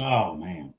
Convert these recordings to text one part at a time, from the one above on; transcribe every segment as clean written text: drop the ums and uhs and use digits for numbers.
Oh, man.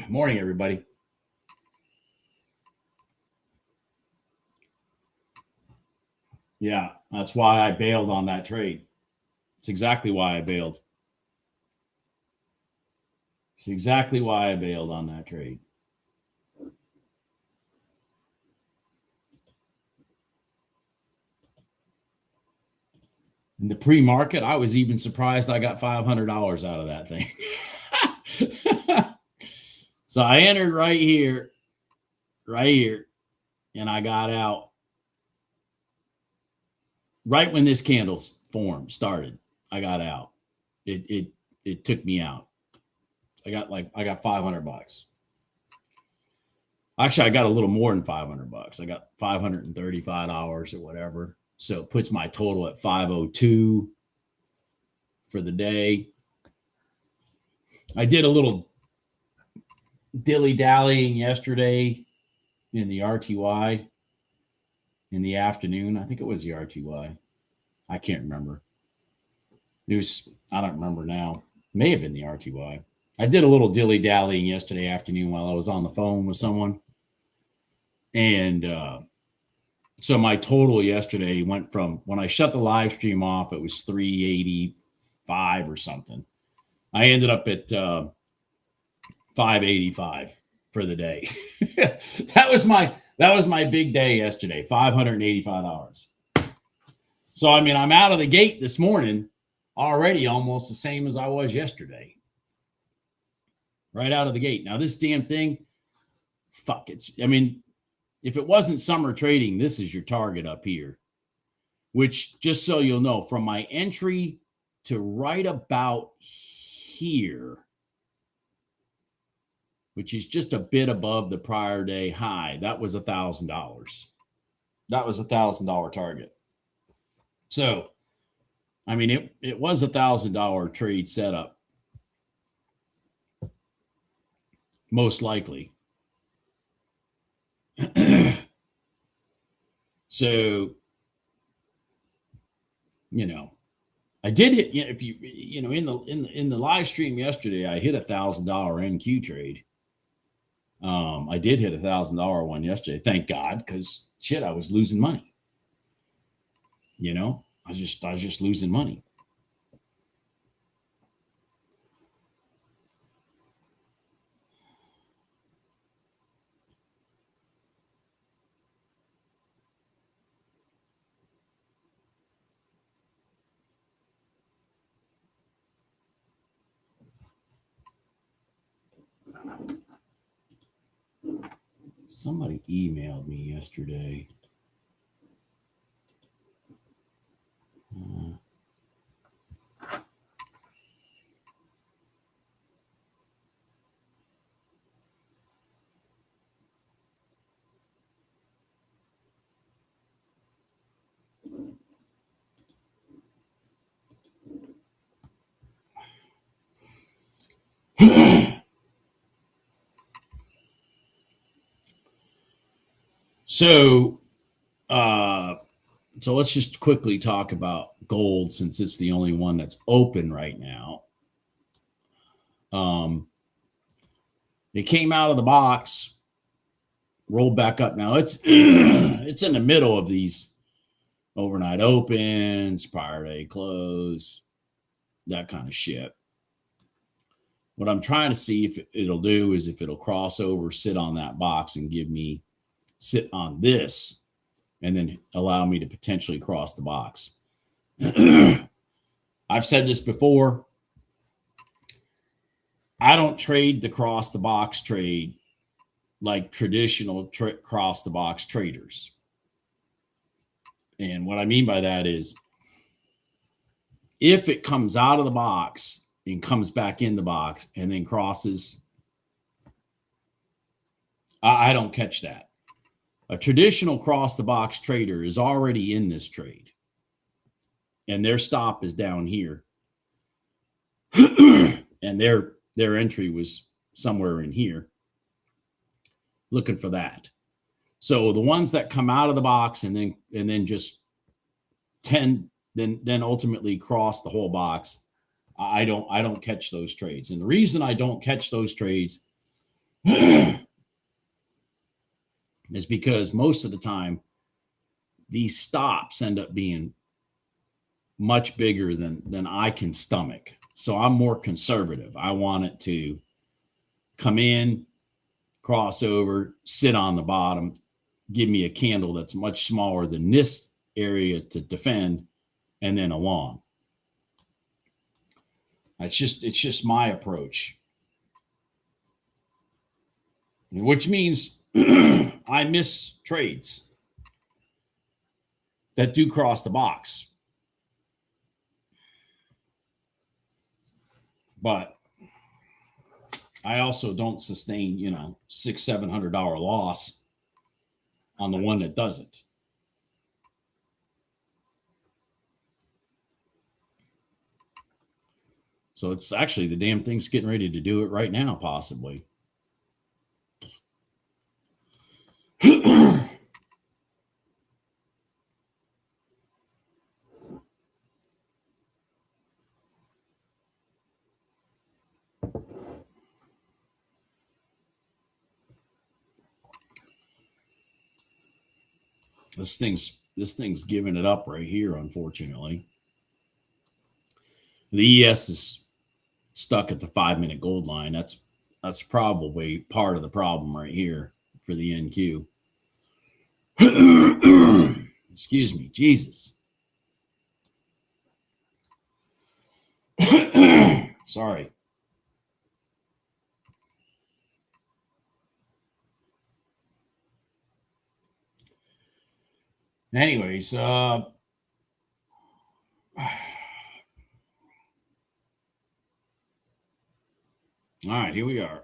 Morning, everybody. Yeah, that's why I bailed on that trade. It's exactly why I bailed. It's exactly why I bailed on that trade. In the pre-market, I was even surprised I got $500 out of that thing. So I entered right here, and I got out right when this candle's form started. I got out. It took me out. I got $500. Actually, I got a little more than $500. I got $535 or whatever. So it puts my total at 502 for the day. I did a little dilly-dallying yesterday in the RTY in the afternoon. I think it was the RTY. I can't remember. I don't remember now. May have been the RTY. I did a little dilly-dallying yesterday afternoon while I was on the phone with someone. And so my total yesterday went from, when I shut the live stream off, it was 385 or something. I ended up at 585 for the day. that was my big day yesterday, $585. So I mean, I'm out of the gate this morning already almost the same as I was yesterday. Right out of the gate. Now this damn thing, fuck it. I mean, if it wasn't summer trading, this is your target up here, which, just so you'll know, from my entry to right about here, which is just a bit above the prior day high, that was $1,000. That was $1,000 target. So, I mean, it was $1,000 trade setup, most likely. So, you know, I did hit. If you know, in the live stream yesterday, I hit $1,000 NQ trade. I did hit $1,000 one yesterday. Thank God, because shit, I was losing money. You know, I was just losing money. Somebody emailed me yesterday. So let's just quickly talk about gold, since it's the only one that's open right now. It came out of the box, rolled back up. Now it's it's in the middle of these overnight opens, prior day close, that kind of shit. What I'm trying to see if it'll do is if it'll cross over, sit on that box, and sit on this, and then allow me to potentially cross the box. I've said this before. I don't trade the cross the box trade like traditional cross the box traders. And what I mean by that is if it comes out of the box and comes back in the box and then crosses, I don't catch that. A traditional cross the box trader is already in this trade and their stop is down here. And their entry was somewhere in here, looking for that. So the ones that come out of the box and then just then ultimately cross the whole box, I don't catch those trades. And the reason I don't catch those trades is because most of the time these stops end up being much bigger than I can stomach. So I'm more conservative. I want it to come in, cross over, sit on the bottom, give me a candle that's much smaller than this area to defend, and then along. It's just my approach. Which means I miss trades that do cross the box. But I also don't sustain, $600-700 loss on the one that doesn't. So it's actually the damn thing's getting ready to do it right now, possibly. This thing's giving it up right here, unfortunately. The ES is stuck at the 5-minute gold line. That's probably part of the problem right here for the NQ. Excuse me, Jesus. Sorry. Anyways, all right, here we are.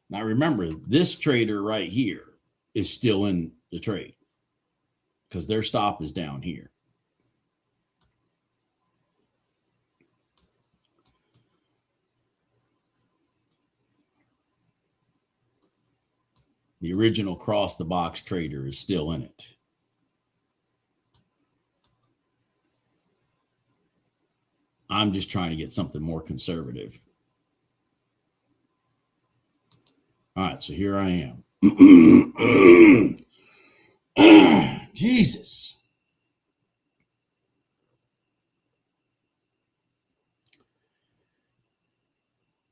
Now remember, this trader right here is still in the trade because their stop is down here. The original cross the box trader is still in it. I'm just trying to get something more conservative. All right, so here I am. Jesus.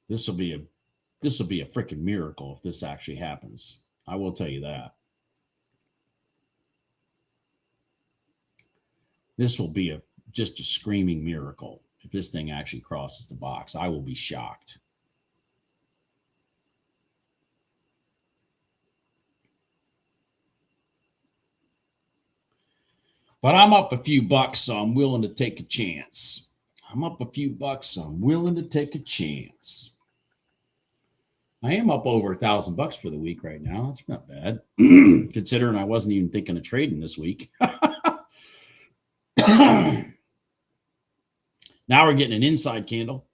This will be a freaking miracle if this actually happens. I will tell you that. This will be just a screaming miracle if this thing actually crosses the box. I will be shocked. But I'm up a few bucks, so I'm willing to take a chance. I am up a over $1,000 for the week right now. That's not bad, considering I wasn't even thinking of trading this week. Now we're getting an inside candle.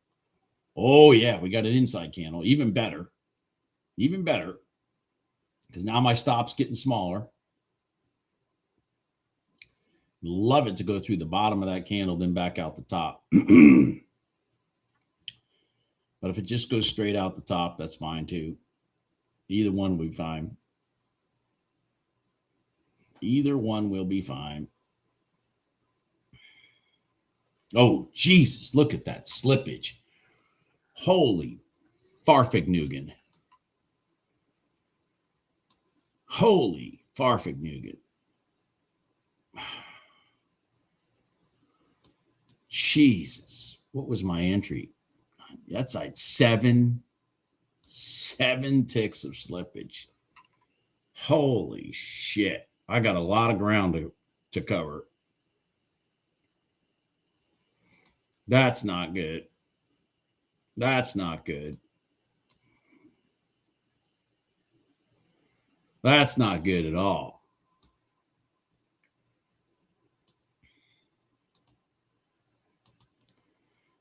Oh yeah, we got an inside candle. Even better, because now my stop's getting smaller. Love it to go through the bottom of that candle, then back out the top. But if it just goes straight out the top, that's fine too. Either one will be fine. Oh, Jesus, look at that slippage. Holy farfignugan. Holy farfig nougat. Jesus. What was my entry? That's like seven ticks of slippage. Holy shit. I got a lot of ground to cover. That's not good. That's not good. That's not good at all.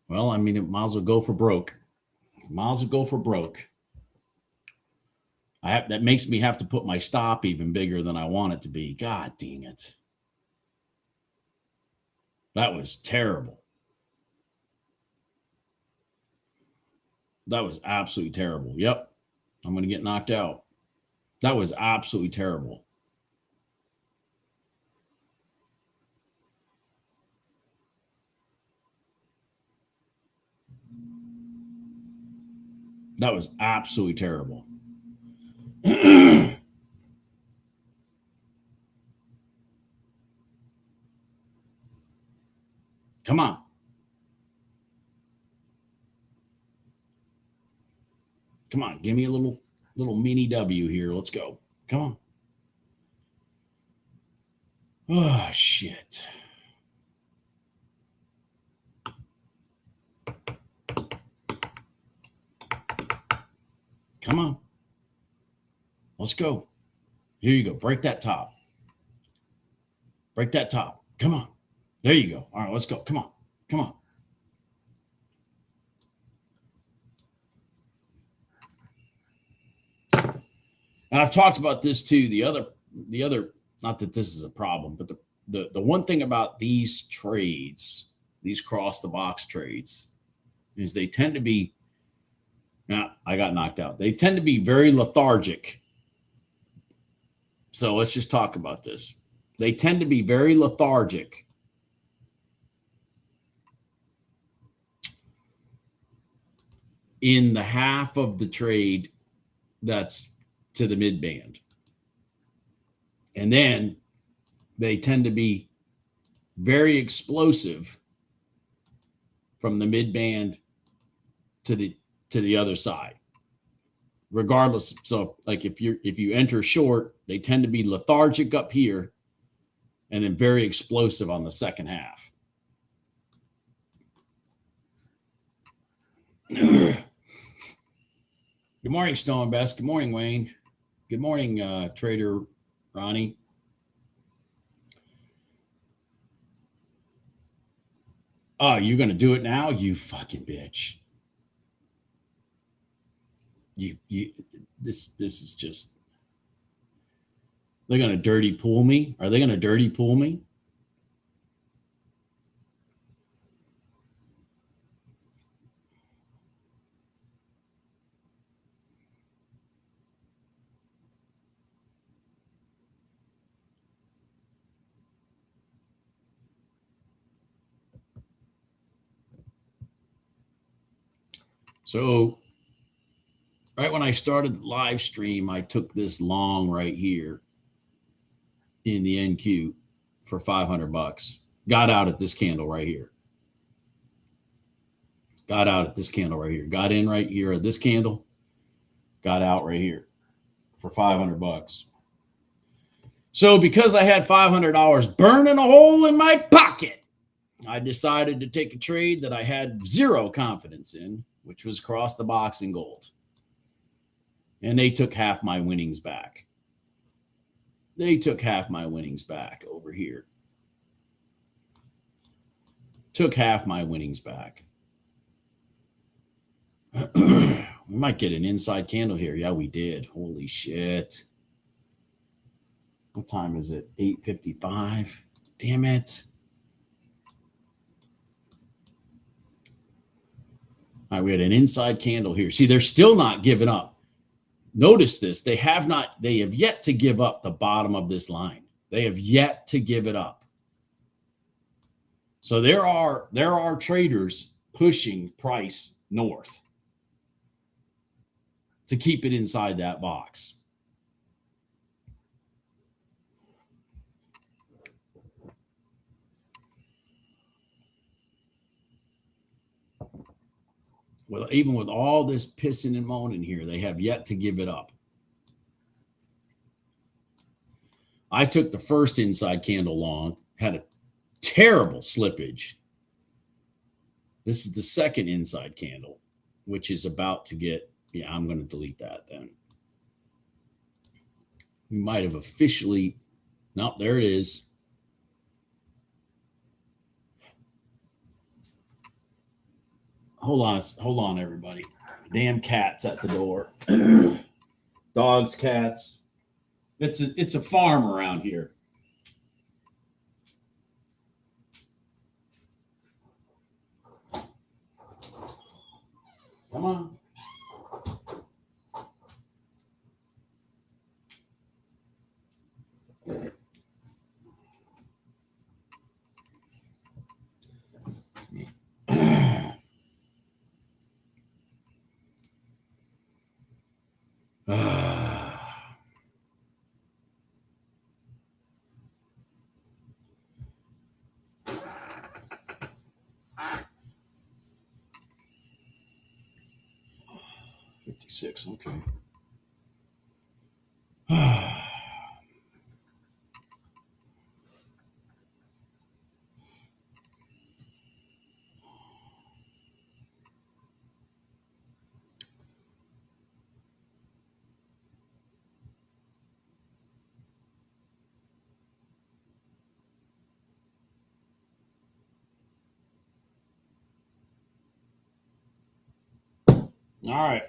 Well, I mean, it might as well go for broke. Might as well go for broke. That makes me have to put my stop even bigger than I want it to be. God dang it. That was terrible. That was absolutely terrible. Yep. I'm going to get knocked out. That was absolutely terrible. That was absolutely terrible. Come on. Come on. Give me a little mini W here. Let's go. Come on. Oh, shit. Come on. Let's go. Here you go. Break that top. Break that top. Come on. There you go. All right, let's go. Come on. Come on. And I've talked about this too. The other, not that this is a problem, but the one thing about these trades, these cross the box trades, is they tend to be, now I got knocked out. They tend to be very lethargic. So let's just talk about this. They tend to be very lethargic. In the half of the trade that's to the mid band. And then they tend to be very explosive from the mid band to the other side. Regardless, so like if you enter short, they tend to be lethargic up here and then very explosive on the second half. Good morning, Stone Best. Good morning, Wayne. Good morning, Trader Ronnie. Oh, you're gonna do it now? You fucking bitch. This is just, they're gonna dirty pool me. Are they gonna dirty pool me? So right when I started the live stream, I took this long right here in the NQ for $500. Got out at this candle right here. Got out at this candle right here. Got in right here at this candle. Got out right here for $500. So because I had $500 burning a hole in my pocket, I decided to take a trade that I had zero confidence in, which was cross the box in gold. And they took half my winnings back. They took half my winnings back over here. Took half my winnings back. We might get an inside candle here. Yeah, we did. Holy shit. What time is it? 8:55. Damn it. All right, we had an inside candle here. See, they're still not giving up. Notice this. They have yet to give up the bottom of this line. They have yet to give it up. So there are traders pushing price north to keep it inside that box. even with all this pissing and moaning here, they have yet to give it up. I took the first inside candle long, had a terrible slippage. This is the second inside candle, which is about to get, yeah, I'm going to delete that then. We might have officially, nope, there it is. Hold on, everybody. Damn cats at the door. Dogs, cats. It's a farm around here. Come on. $56, okay. All right.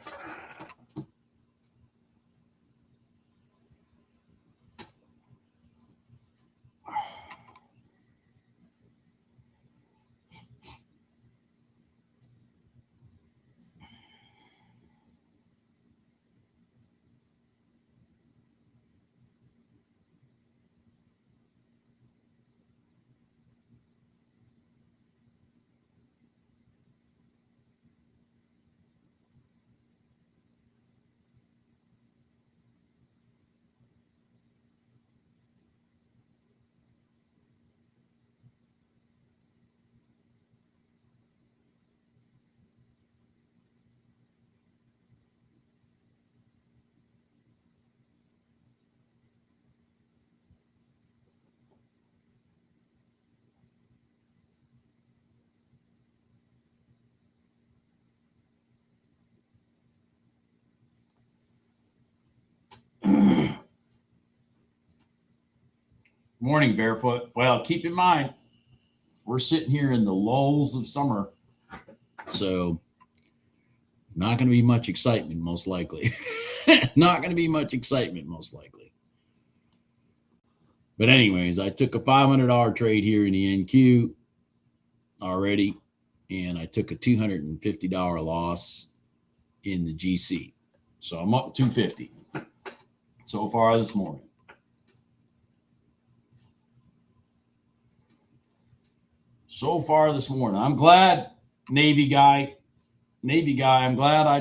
Morning, Barefoot. Well, keep in mind, we're sitting here in the lulls of summer, so it's not going to be much excitement, most likely. Not going to be much excitement, most likely. But anyways, I took a $500 trade here in the NQ already, and I took a $250 loss in the GC. So I'm up $250 so far this morning. So far this morning. I'm glad, Navy guy, I'm glad I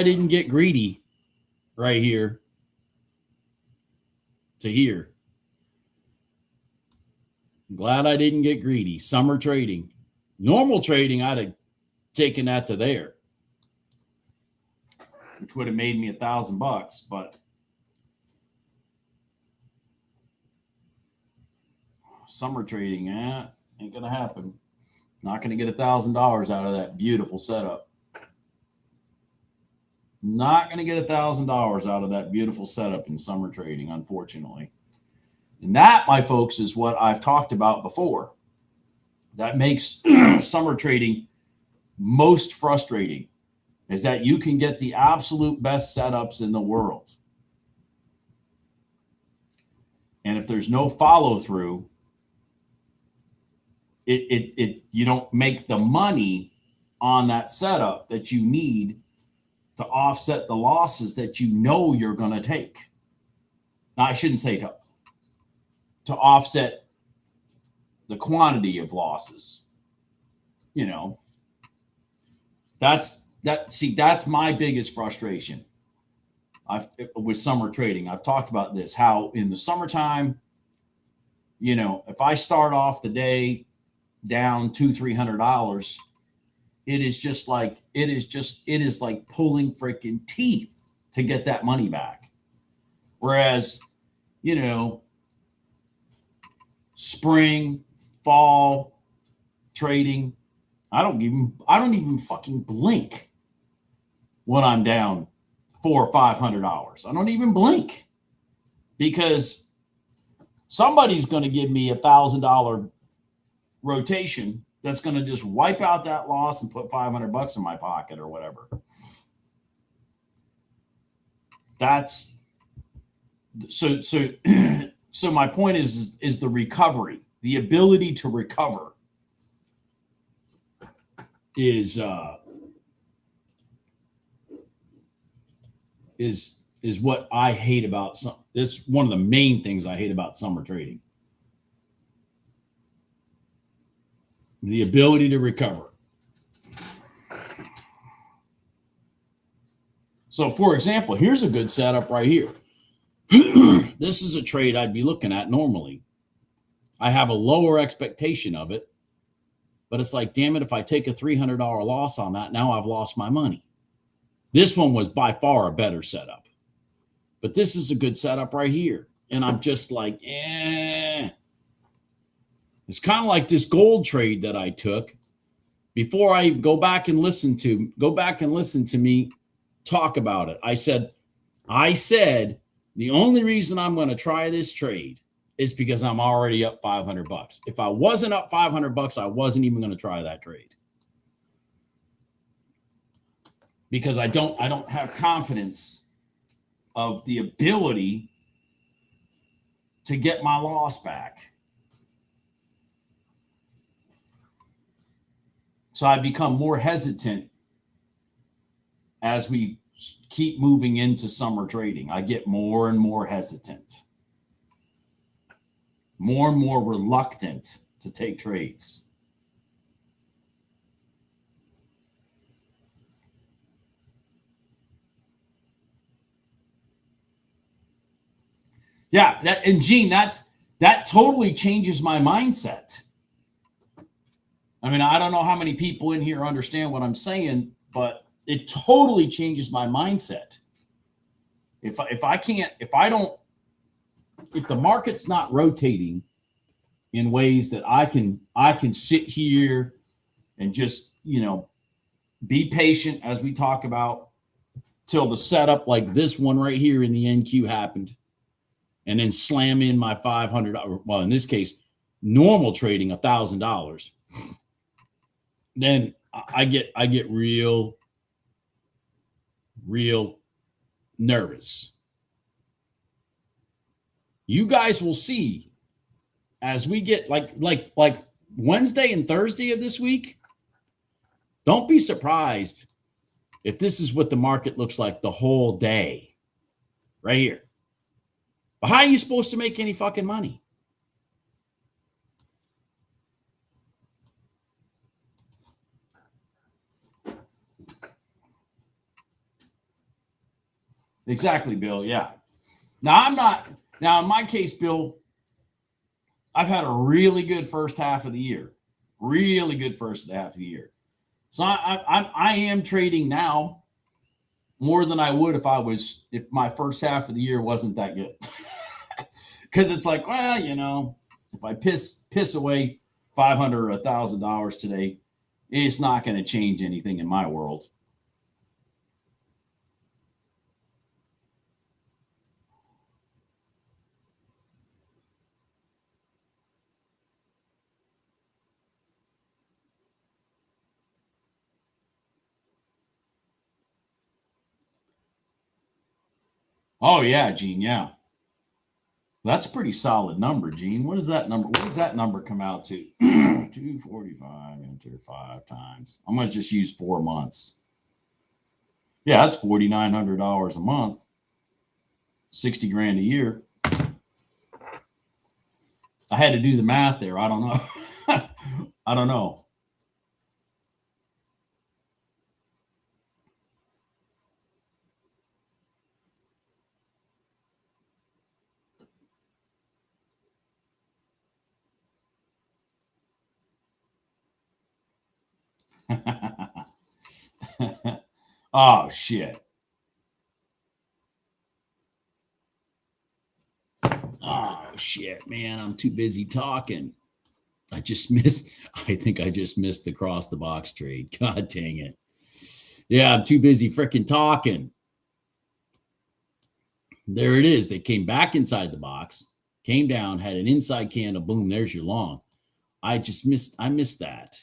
didn't get greedy right here to here. I'm glad I didn't get greedy. Summer trading. Normal trading, I'd have taken that to there, which would have made me $1,000, but summer trading, ain't gonna happen. Not gonna get $1,000 out of that beautiful setup. Not gonna get $1,000 out of that beautiful setup in summer trading, unfortunately. And that, my folks, is what I've talked about before. That makes summer trading most frustrating, is that you can get the absolute best setups in the world. And if there's no follow through, you don't make the money on that setup that you need to offset the losses that you know you're going to take. Now, I shouldn't say to offset the quantity of losses. You know, that's my biggest frustration. With summer trading, I've talked about this, how in the summertime, you know, if I start off the day down $200-300, it is like pulling freaking teeth to get that money back. Whereas, you know, spring, fall trading, I don't even fucking blink when I'm down $400 or $500. I don't even blink because somebody's going to give me $1,000 rotation that's going to just wipe out that loss and put $500 in my pocket or whatever. That's so so my point is the recovery, the ability to recover is what I hate about this. One of the main things I hate about summer trading. The ability to recover. So, for example, here's a good setup right here. This is a trade I'd be looking at normally. I have a lower expectation of it, but it's like, damn it, if I take a $300 loss on that, now I've lost my money. This one was by far a better setup, but this is a good setup right here. And I'm just like, It's kind of like this gold trade that I took. Before I go back and listen to me talk about it. I said, the only reason I'm going to try this trade is because I'm already up $500. If I wasn't up $500, I wasn't even going to try that trade. Because I don't have confidence of the ability to get my loss back. So I become more hesitant as we keep moving into summer trading. I get more and more hesitant, more and more reluctant to take trades. Yeah, and Gene, that totally changes my mindset. I mean, I don't know how many people in here understand what I'm saying, but it totally changes my mindset. If the market's not rotating in ways that I can sit here and just, be patient as we talk about till the setup like this one right here in the NQ happened, and then slam in my $500, well, in this case, normal trading $1,000. Then I get real nervous. You guys will see as we get like Wednesday and Thursday of this week. Don't be surprised if this is what the market looks like the whole day right here. But how are you supposed to make any fucking money? Exactly, Bill. Yeah. Now in my case, Bill, I've had a really good first half of the year. Really good first half of the year. So I am trading now more than I would if my first half of the year wasn't that good. Because it's like, well, if I piss away $500 or $1,000 today, it's not going to change anything in my world. Oh yeah, Gene. Yeah, that's a pretty solid number, Gene. What is that number? What does that number come out to? 245 enter 5 times. I'm going to just use 4 months. Yeah, that's $4,900 a month. 60 grand a year. I had to do the math there. I don't know. I don't know. Oh, shit. Oh, shit, man. I'm too busy talking. I think I just missed the cross the box trade. God dang it. Yeah, I'm too busy freaking talking. There it is. They came back inside the box, came down, had an inside candle. Boom, there's your long. I missed that.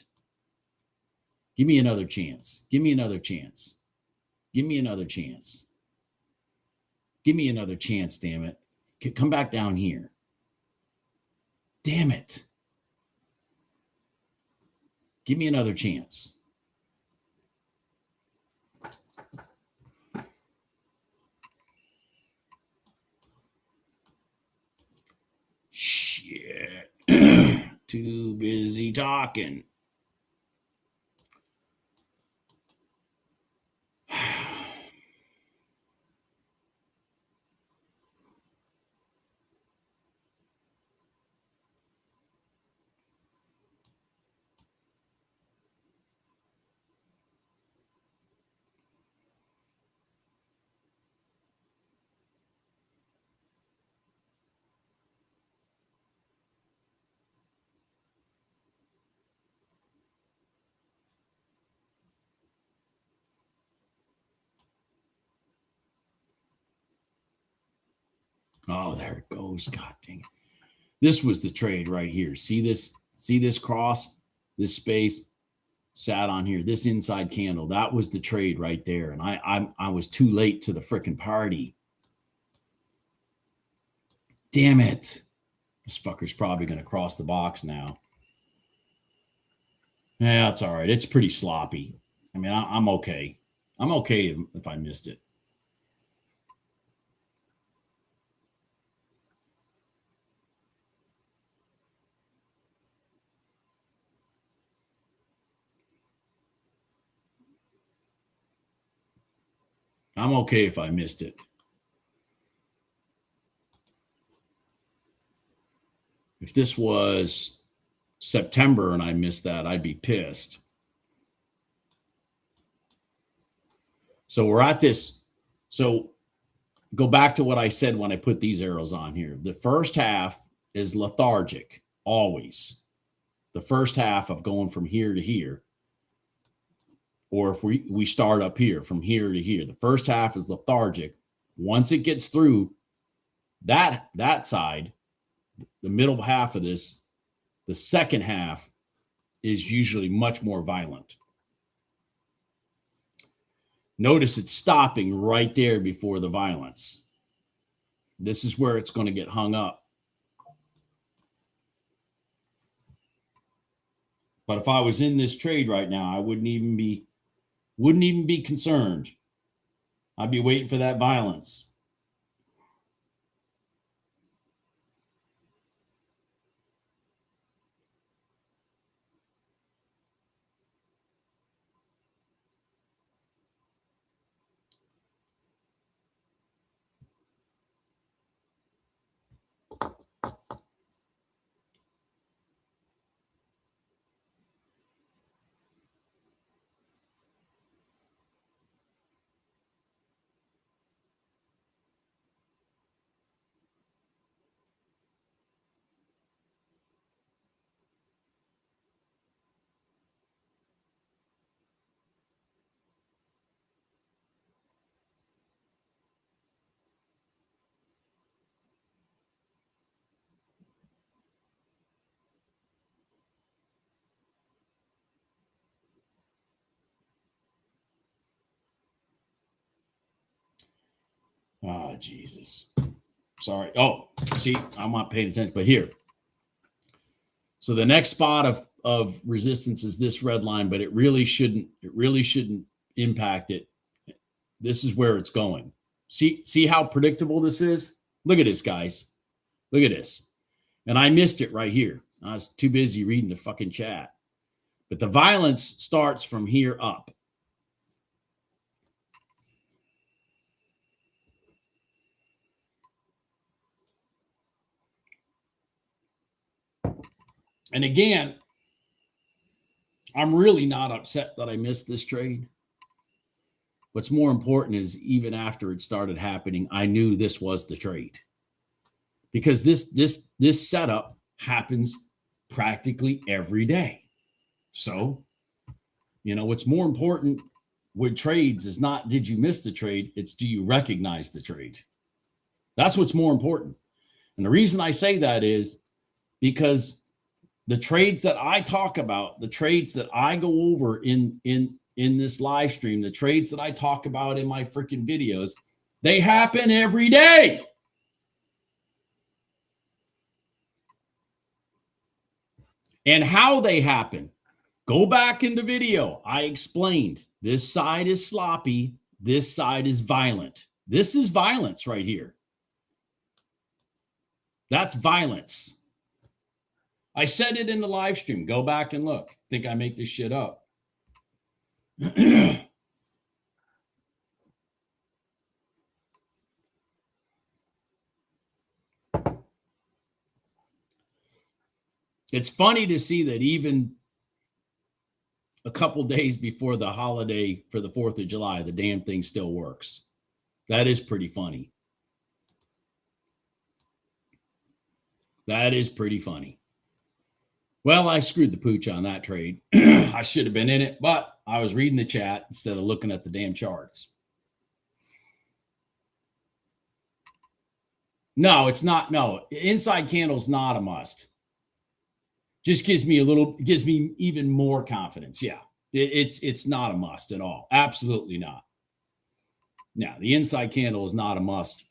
Give me another chance. Give me another chance. Give me another chance. Give me another chance, damn it. Come back down here. Damn it. Give me another chance. Shit. Too busy talking. Oh, there it goes. God dang it. This was the trade right here. See this? See this cross? This space sat on here. This inside candle. That was the trade right there. And I was too late to the freaking party. Damn it. This fucker's probably going to cross the box now. Yeah, it's all right. It's pretty sloppy. I mean, I'm okay. I'm okay if I missed it. I'm okay if I missed it. If this was September and I missed that, I'd be pissed. So we're at this. So go back to what I said when I put these arrows on here. The first half is lethargic, always. The first half of going from here to here, or if we start up here, from here to here, the first half is lethargic. Once it gets through that side, the middle half of this, the second half is usually much more violent. Notice it's stopping right there before the violence. This is where it's going to get hung up. But if I was in this trade right now, I wouldn't even be concerned. I'd be waiting for that violence. Oh, Jesus. Sorry. Oh, see, I'm not paying attention, but here. So the next spot of resistance is this red line, but it really shouldn't impact it. This is where it's going. See how predictable this is? Look at this, guys. Look at this. And I missed it right here. I was too busy reading the fucking chat. But the violence starts from here up. And again, I'm really not upset that I missed this trade. What's more important is even after it started happening, I knew this was the trade, because this setup happens practically every day. So, what's more important with trades is not did you miss the trade, it's do you recognize the trade. That's what's more important. And the reason I say that is because the trades that I talk about, the trades that I go over in this live stream, the trades that I talk about in my freaking videos, they happen every day. And how they happen, go back in the video. I explained this side is sloppy, this side is violent. This is violence right here. That's violence. I said it in the live stream. Go back and look. Think I make this shit up. It's funny to see that even a couple days before the holiday for the 4th of July, the damn thing still works. That is pretty funny. That is pretty funny. Well, I screwed the pooch on that trade. I should have been in it, but I was reading the chat instead of looking at the damn charts. No, it's not. No, inside candle's not a must. Just gives me even more confidence. Yeah, it's not a must at all. Absolutely not. Now, the inside candle is not a must.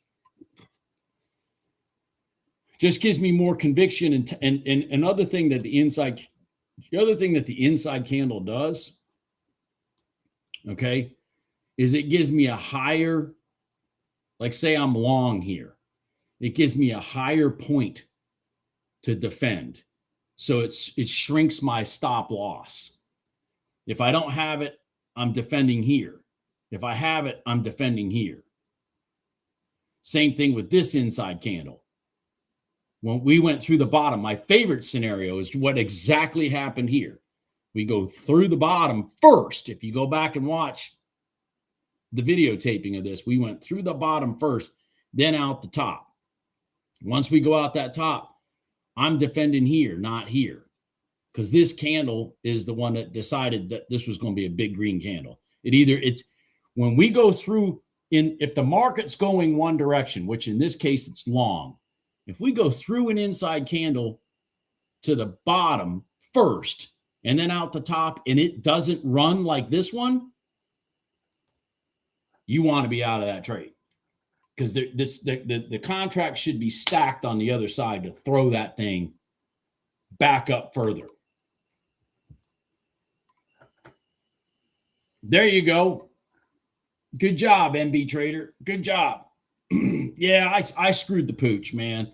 Just gives me more conviction, and another thing that the other thing that the inside candle does, okay, is it gives me a higher, like say I'm long here, it gives me a higher point to defend. So it shrinks my stop loss. If I don't have it, I'm defending here. If I have it, I'm defending here. Same thing with this inside candle. When we went through the bottom, my favorite scenario is what exactly happened here. We go through the bottom first. If you go back and watch the videotaping of this, we went through the bottom first, then out the top. Once we go out that top, I'm defending here, not here, because this candle is the one that decided that this was going to be a big green candle. It's when we go through if the market's going one direction, which in this case it's long, if we go through an inside candle to the bottom first and then out the top and it doesn't run like this one, you want to be out of that trade, because the contract should be stacked on the other side to throw that thing back up further. There you go. Good job, MB Trader. Good job. Yeah, I screwed the pooch, man.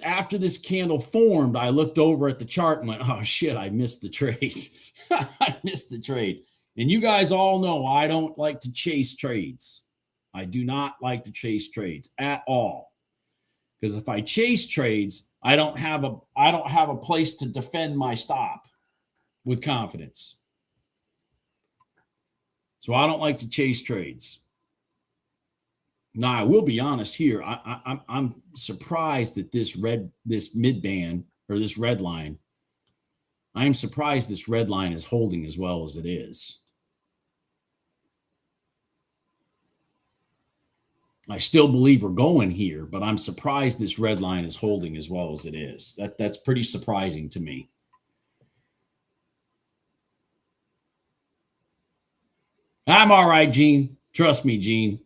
After this candle formed, I looked over at the chart and went, oh shit, I missed the trade. I missed the trade. And you guys all know I don't like to chase trades. I do not like to chase trades at all. Because if I chase trades, I don't have a place to defend my stop with confidence. So I don't like to chase trades. Now, I will be honest here. I'm surprised that this mid band or this red line, I am surprised this red line is holding as well as it is. I still believe we're going here, but I'm surprised this red line is holding as well as it is. That's pretty surprising to me. I'm all right, Gene. Trust me, Gene.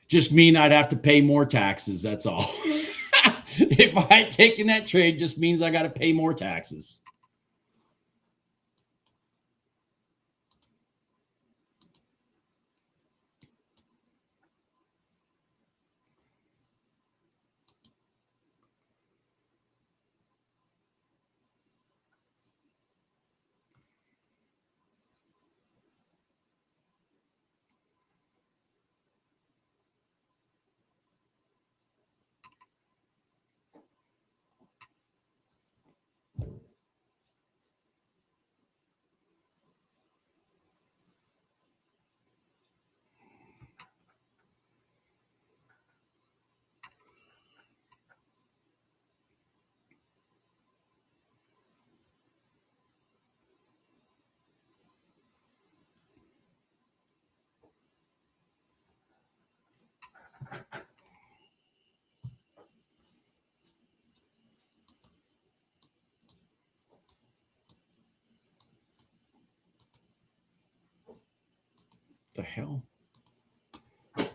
Just mean I'd have to pay more taxes. That's all. If I had taken that trade, just means I got to pay more taxes. the hell?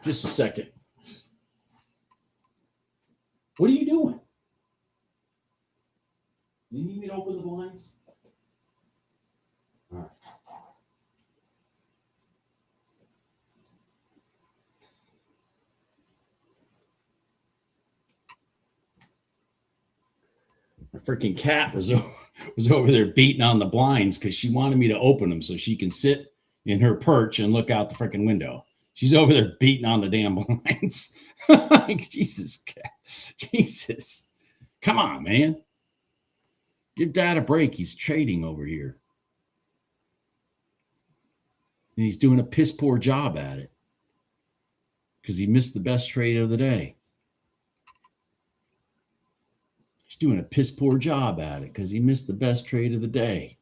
Just a second. What are you doing? Do you need me to open the blinds? All right. My freaking cat was over there beating on the blinds because she wanted me to open them so she can sit in her perch and look out the freaking window. She's over there beating on the damn blinds. Like, Jesus. Come on, man. Give Dad a break. He's trading over here. And he's doing a piss poor job at it because he missed the best trade of the day. He's doing a piss poor job at it because he missed the best trade of the day.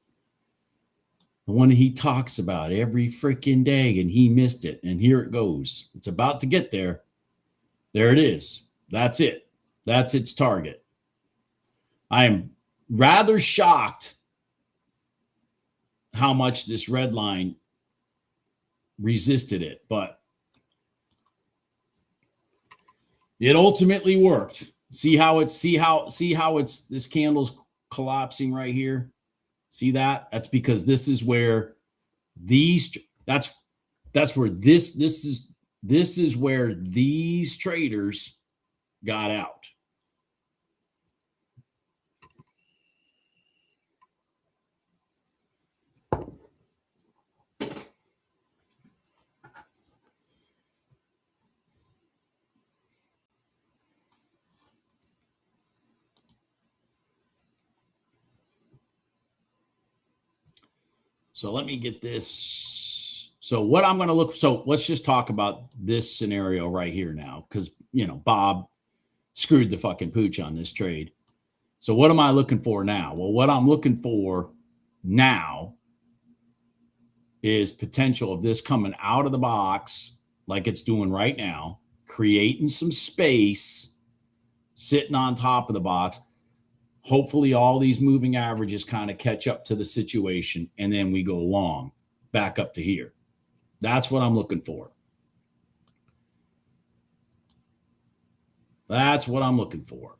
The one he talks about every freaking day, and he missed it. And here it goes. It's about to get there. There it is. That's it. That's its target. I am rather shocked how much this red line resisted it, but it ultimately worked. See how it's this candle's collapsing right here. See that? That's because this is where that's where this is where these traders got out. So let me get this. So what I'm going to look, so let's just talk about this scenario right here now, because, Bob screwed the fucking pooch on this trade. So what am I looking for now? Well, what I'm looking for now is potential of this coming out of the box like it's doing right now, creating some space, sitting on top of the box. Hopefully all these moving averages kind of catch up to the situation, and then we go long back up to here. That's what I'm looking for. That's what I'm looking for.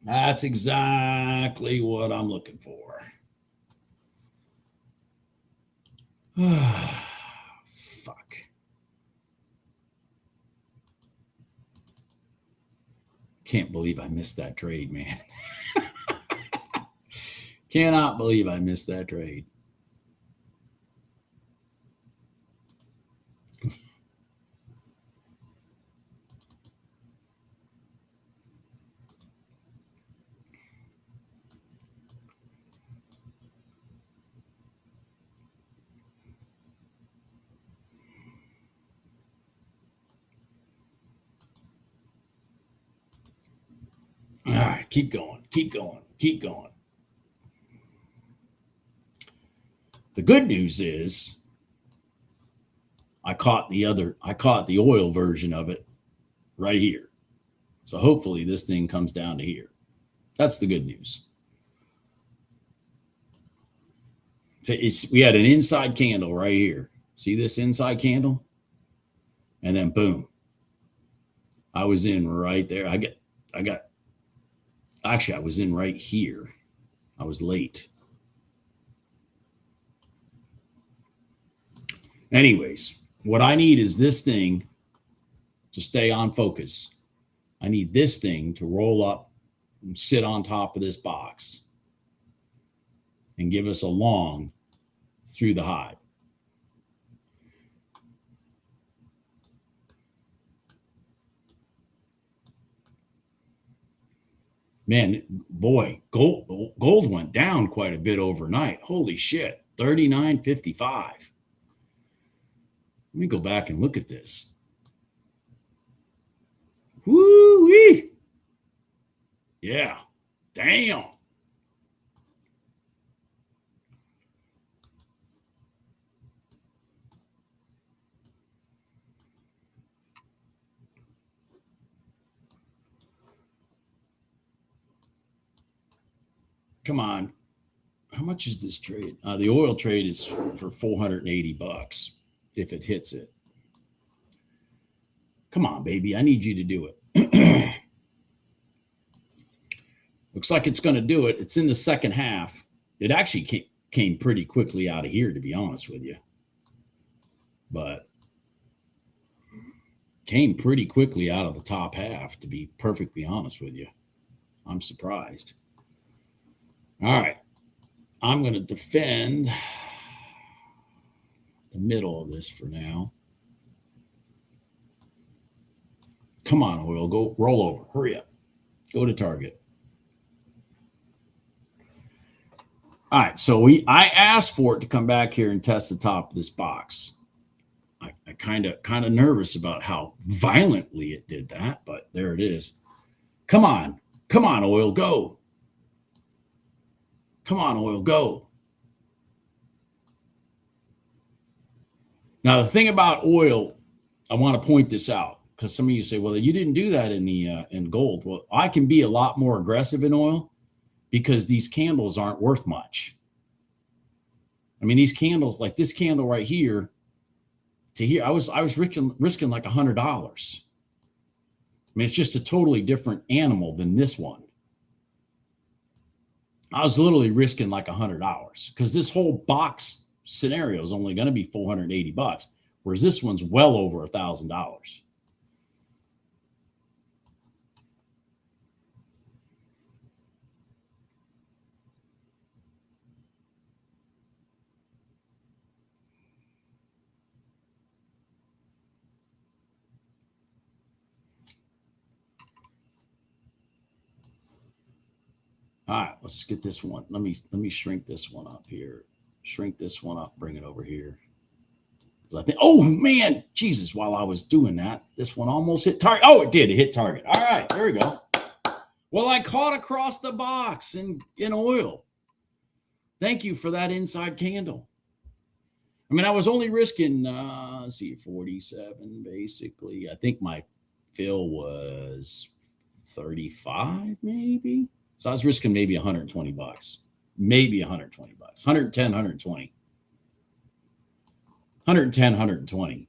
That's exactly what I'm looking for. Fuck. Can't believe I missed that trade, man. Cannot believe I missed that trade. All right, keep going. The good news is I caught the oil version of it right here. So hopefully this thing comes down to here. That's the good news. We had an inside candle right here. See this inside candle? And then boom. I was in right there. Actually, I was in right here. I was late. Anyways, what I need is this thing to stay on focus. I need this thing to roll up and sit on top of this box and give us a long through the high. Man, boy, gold went down quite a bit overnight. Holy shit, 39.55. Let me go back and look at this. Woo-wee. Yeah, damn. Come on. how much is this trade? The oil trade is for $480 if it hits it. Come on, baby. I need you to do it. Looks like it's going to do it. It's in the second half. It actually came pretty quickly out of here, to be honest with you. But came pretty quickly out of the top half, to be perfectly honest with you. I'm surprised. All right. I'm going to defend the middle of this for now. Come on, oil. Go roll over. Hurry up. Go to target. All right, so I asked for it to come back here and test the top of this box. I kind of nervous about how violently it did that, but there it is. Come on, oil, go. Come on, oil, go. Now the thing about oil, I want to point this out because some of you say, "Well, you didn't do that in gold." Well, I can be a lot more aggressive in oil, because these candles aren't worth much. I mean, these candles, like this candle right here to here, I was risking like $100. I mean, it's just a totally different animal than this one. I was literally risking like $100 because this whole box scenario is only going to be $480, whereas this one's well over $1,000. All right, let's get this one. Let me shrink this one up here. Shrink this one up, bring it over here. Because I think, oh man, Jesus, while I was doing that, this one almost hit target. Oh, it did. It hit target. All right, there we go. Well, I caught across the box in oil. Thank you for that inside candle. I mean, I was only risking, let's see, 47 basically. I think my fill was 35 maybe. So I was risking maybe $120, maybe $120, 110, 120, 110, 120,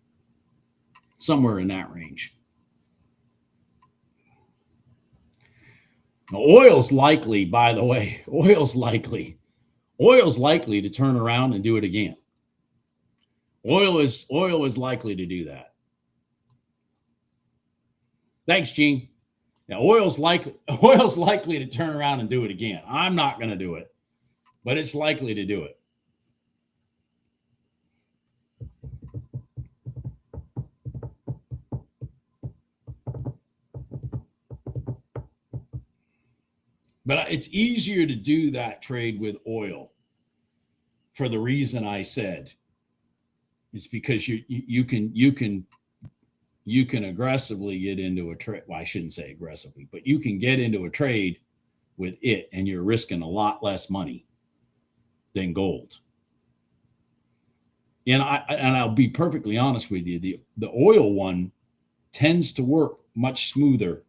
somewhere in that range. Now, oil's likely, by the way, oil's likely to turn around and do it again. Oil is likely to do that. Thanks, Gene. Now, oil's likely to turn around and do it again. I'm not going to do it, but it's likely to do it. But it's easier to do that trade with oil for the reason I said. It's because you can aggressively get into a trade. Well, I shouldn't say aggressively, but you can get into a trade with it and you're risking a lot less money than gold. And I'll be perfectly honest with you, the oil one tends to work much smoother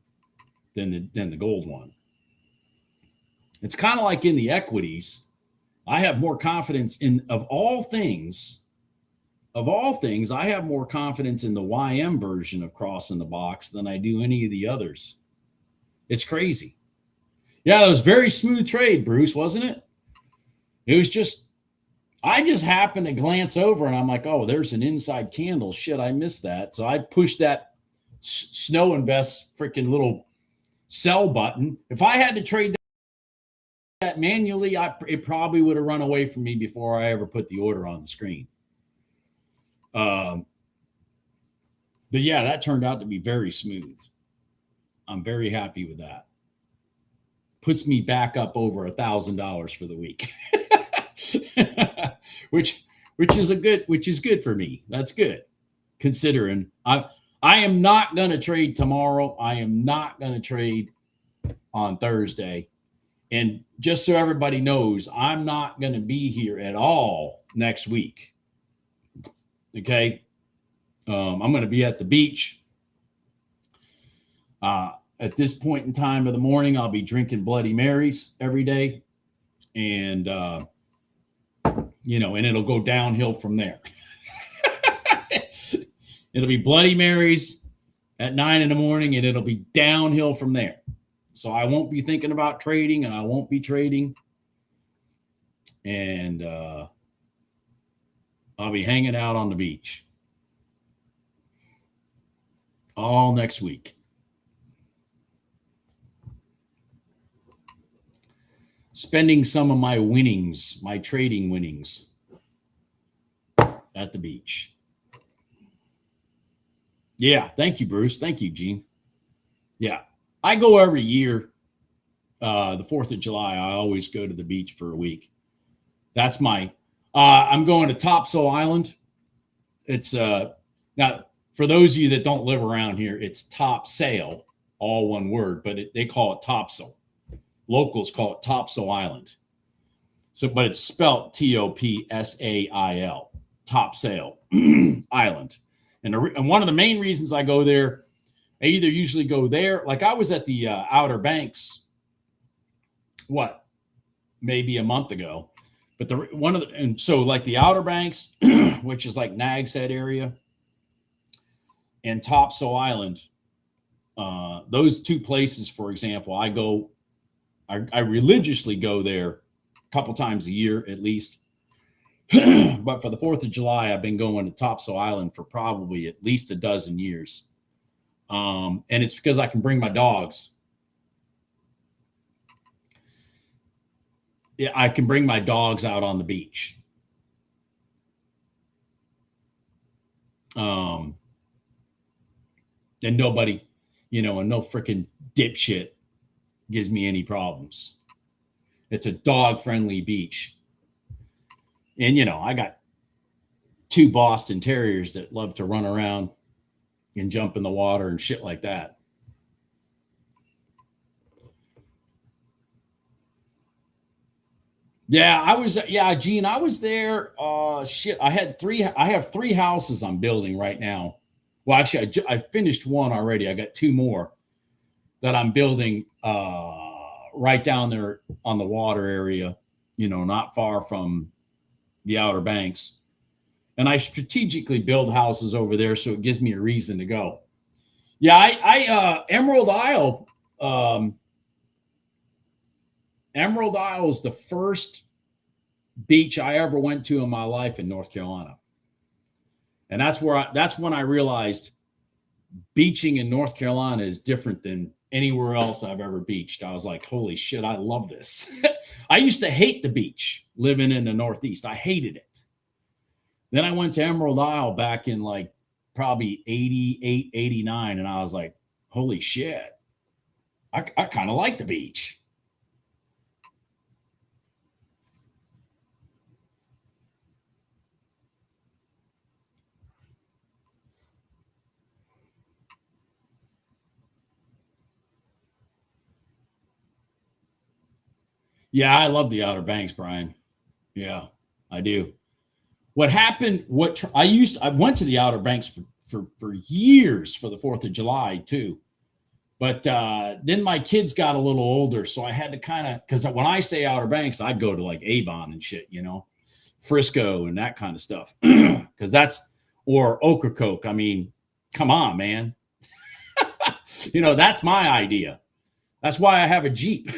than the gold one. It's kind of like in the equities. I have more confidence of all things, I have more confidence in the YM version of crossing the box than I do any of the others. It's crazy. Yeah, it was very smooth trade, Bruce, wasn't it? It was just, I just happened to glance over and I'm like, oh, there's an inside candle. Shit, I missed that. So I pushed that Snow Invest freaking little sell button. If I had to trade that manually, it probably would have run away from me before I ever put the order on the screen. But yeah, that turned out to be very smooth. I'm very happy with that. Puts me back up over $1,000 for the week, which is good for me. That's good, considering I am not going to trade tomorrow. I am not going to trade on Thursday. And just so everybody knows, I'm not going to be here at all next week. Okay. I'm going to be at the beach. At this point in time of the morning, I'll be drinking Bloody Marys every day. And and it'll go downhill from there. It'll be Bloody Marys at 9 in the morning, and it'll be downhill from there. So I won't be thinking about trading, and I won't be trading. And I'll be hanging out on the beach all next week. Spending some of my winnings, my trading winnings, at the beach. Yeah, thank you, Bruce. Thank you, Gene. Yeah, I go every year. The 4th of July, I always go to the beach for a week. That's my. I'm going to Topsail Island. It's now for those of you that don't live around here, it's Topsail, all one word, but they call it Topsail. Locals call it Topsail Island. So, but it's spelled Topsail, Topsail Island. And one of the main reasons I go there, I either usually go there, like I was at the Outer Banks, maybe a month ago, but and so like the Outer Banks, which is like Nags Head area, and Topsail Island, those two places, for example, I religiously go there a couple times a year at least. But for the 4th of July, I've been going to Topsail Island for probably at least a dozen years. And it's because I can bring my dogs. Yeah, I can bring my dogs out on the beach. And nobody, and no freaking dipshit gives me any problems. It's a dog-friendly beach. And, I got 2 Boston Terriers that love to run around and jump in the water and shit like that. Yeah, Gene, I was there. I have 3 houses I'm building right now. Well, actually, I finished one already. I got 2 more that I'm building right down there on the water area, not far from the Outer Banks. And I strategically build houses over there so it gives me a reason to go. Yeah, I Emerald Isle. Emerald Isle is the first beach I ever went to in my life in North Carolina. And that's when I realized beaching in North Carolina is different than anywhere else I've ever beached. I was like, holy shit, I love this. I used to hate the beach living in the Northeast. I hated it. Then I went to Emerald Isle back in like probably 88, 89. And I was like, holy shit, I kind of like the beach. Yeah, I love the Outer Banks, Brian. Yeah, I do. What happened? I went to the Outer Banks for years for the 4th of July too, but then my kids got a little older, so I had to because when I say Outer Banks, I'd go to like Avon and shit, Frisco and that kind of stuff, because or Ocracoke. I mean, come on, man. That's my idea. That's why I have a Jeep.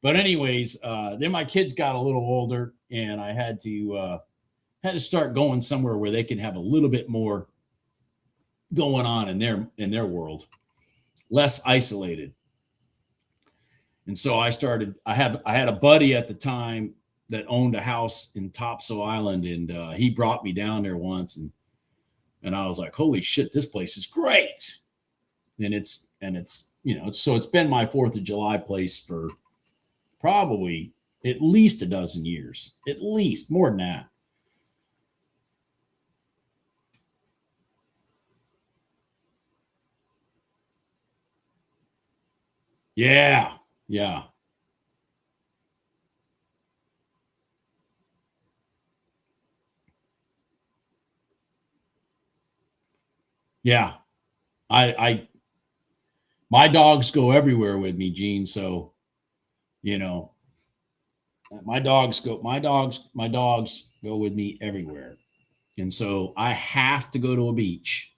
But anyways, then my kids got a little older, and I had to start going somewhere where they can have a little bit more going on in their world, less isolated. And so I had a buddy at the time that owned a house in Topsail Island, and he brought me down there once, and I was like, holy shit, this place is great. And it's so it's been my 4th of July place for probably at least a dozen years, at least more than that. Yeah. Yeah. Yeah. My dogs go everywhere with me, Gene. So, My dogs go with me everywhere. And so I have to go to a beach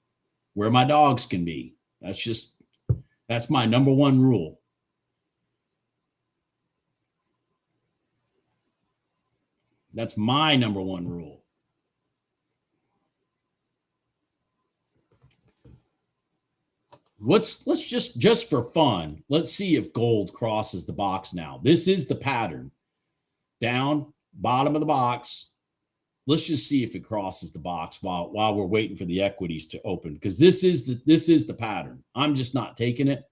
where my dogs can be. That's my number one rule. That's my number one rule. Let's just for fun, let's see if gold crosses the box now. This is the pattern. Down, bottom of the box. Let's just see if it crosses the box while we're waiting for the equities to open, because this is the pattern. I'm just not taking it.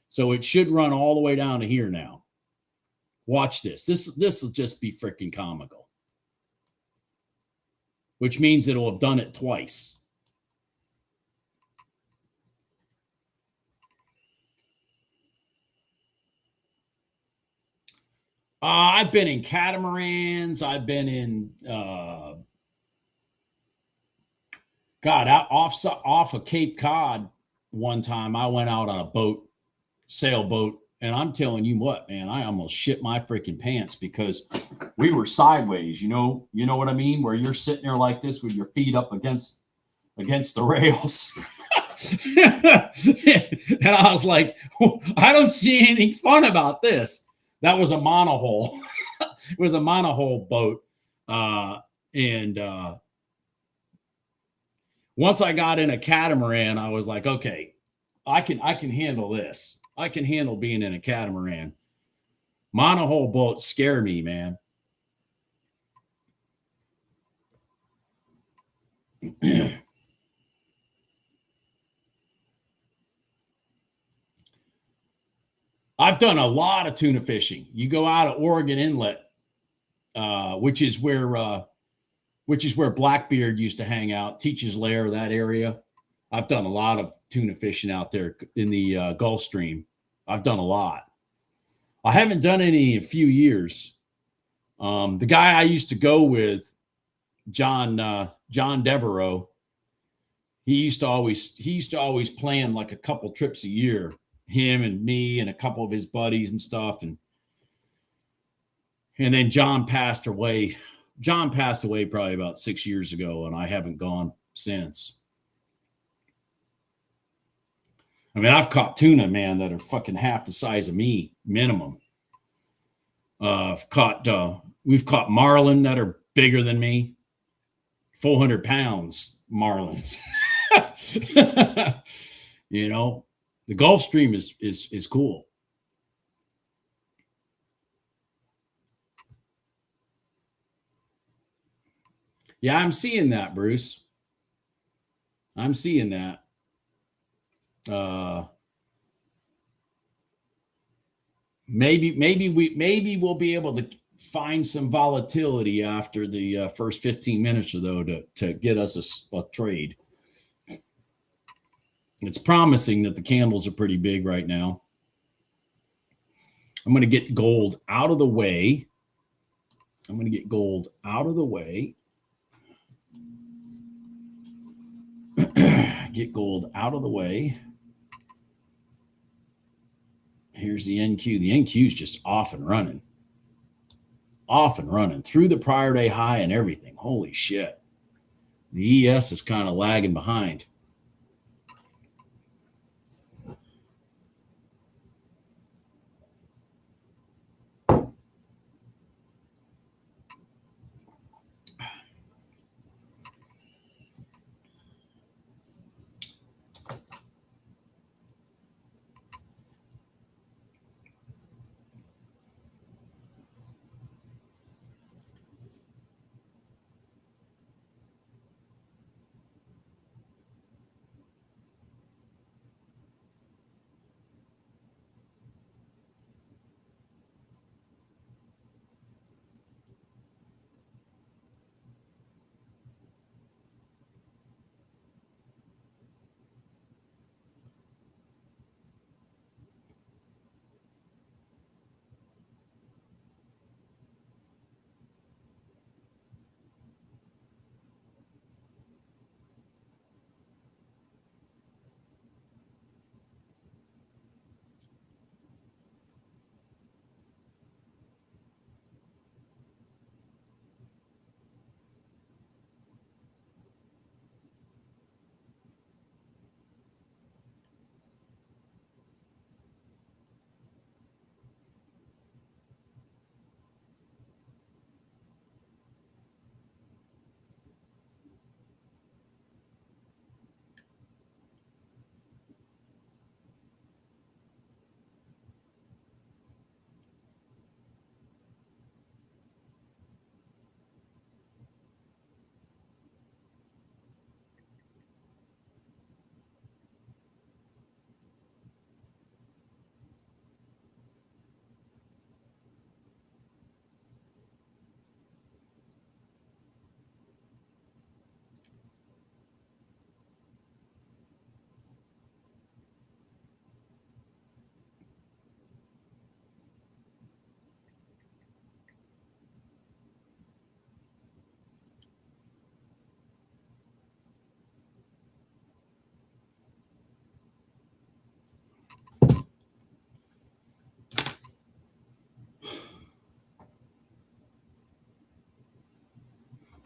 So it should run all the way down to here now. Watch this. This will just be freaking comical. Which means it'll have done it twice. I've been in catamarans. I've been in out off of Cape Cod one time. I went out on a boat, sailboat, and I'm telling you what, man, I almost shit my freaking pants because we were sideways. You know what I mean? Where you're sitting there like this with your feet up against the rails. And I was like, I don't see anything fun about this. That was a monohull. It was a monohull boat. And once I got in a catamaran, I was like, okay, I can handle this. I can handle being in a catamaran. Monohull boats scare me, man. I've done a lot of tuna fishing. You go out of Oregon Inlet, which is where Blackbeard used to hang out, Teach's Lair, that area. I've done a lot of tuna fishing out there in the Gulf Stream. I've done a lot. I haven't done any in a few years. The guy I used to go with, John Devereaux, he used to always plan like a couple trips a year. Him and me and a couple of his buddies and stuff, and then John passed away. John passed away probably about 6 years ago, and I haven't gone since. I mean, I've caught tuna, man, that are fucking half the size of me, minimum. We've caught marlin that are bigger than me, 400 pounds marlins. You know, the Gulf Stream is cool. Yeah, I'm seeing that, Bruce. I'm seeing that. Maybe we'll be able to find some volatility after the first 15 minutes or though to get us a trade. It's promising that the candles are pretty big right now. I'm going to get gold out of the way. Get gold out of the way. Here's the NQ. The NQ is just off and running through the prior day high and everything. Holy shit. The ES is kind of lagging behind.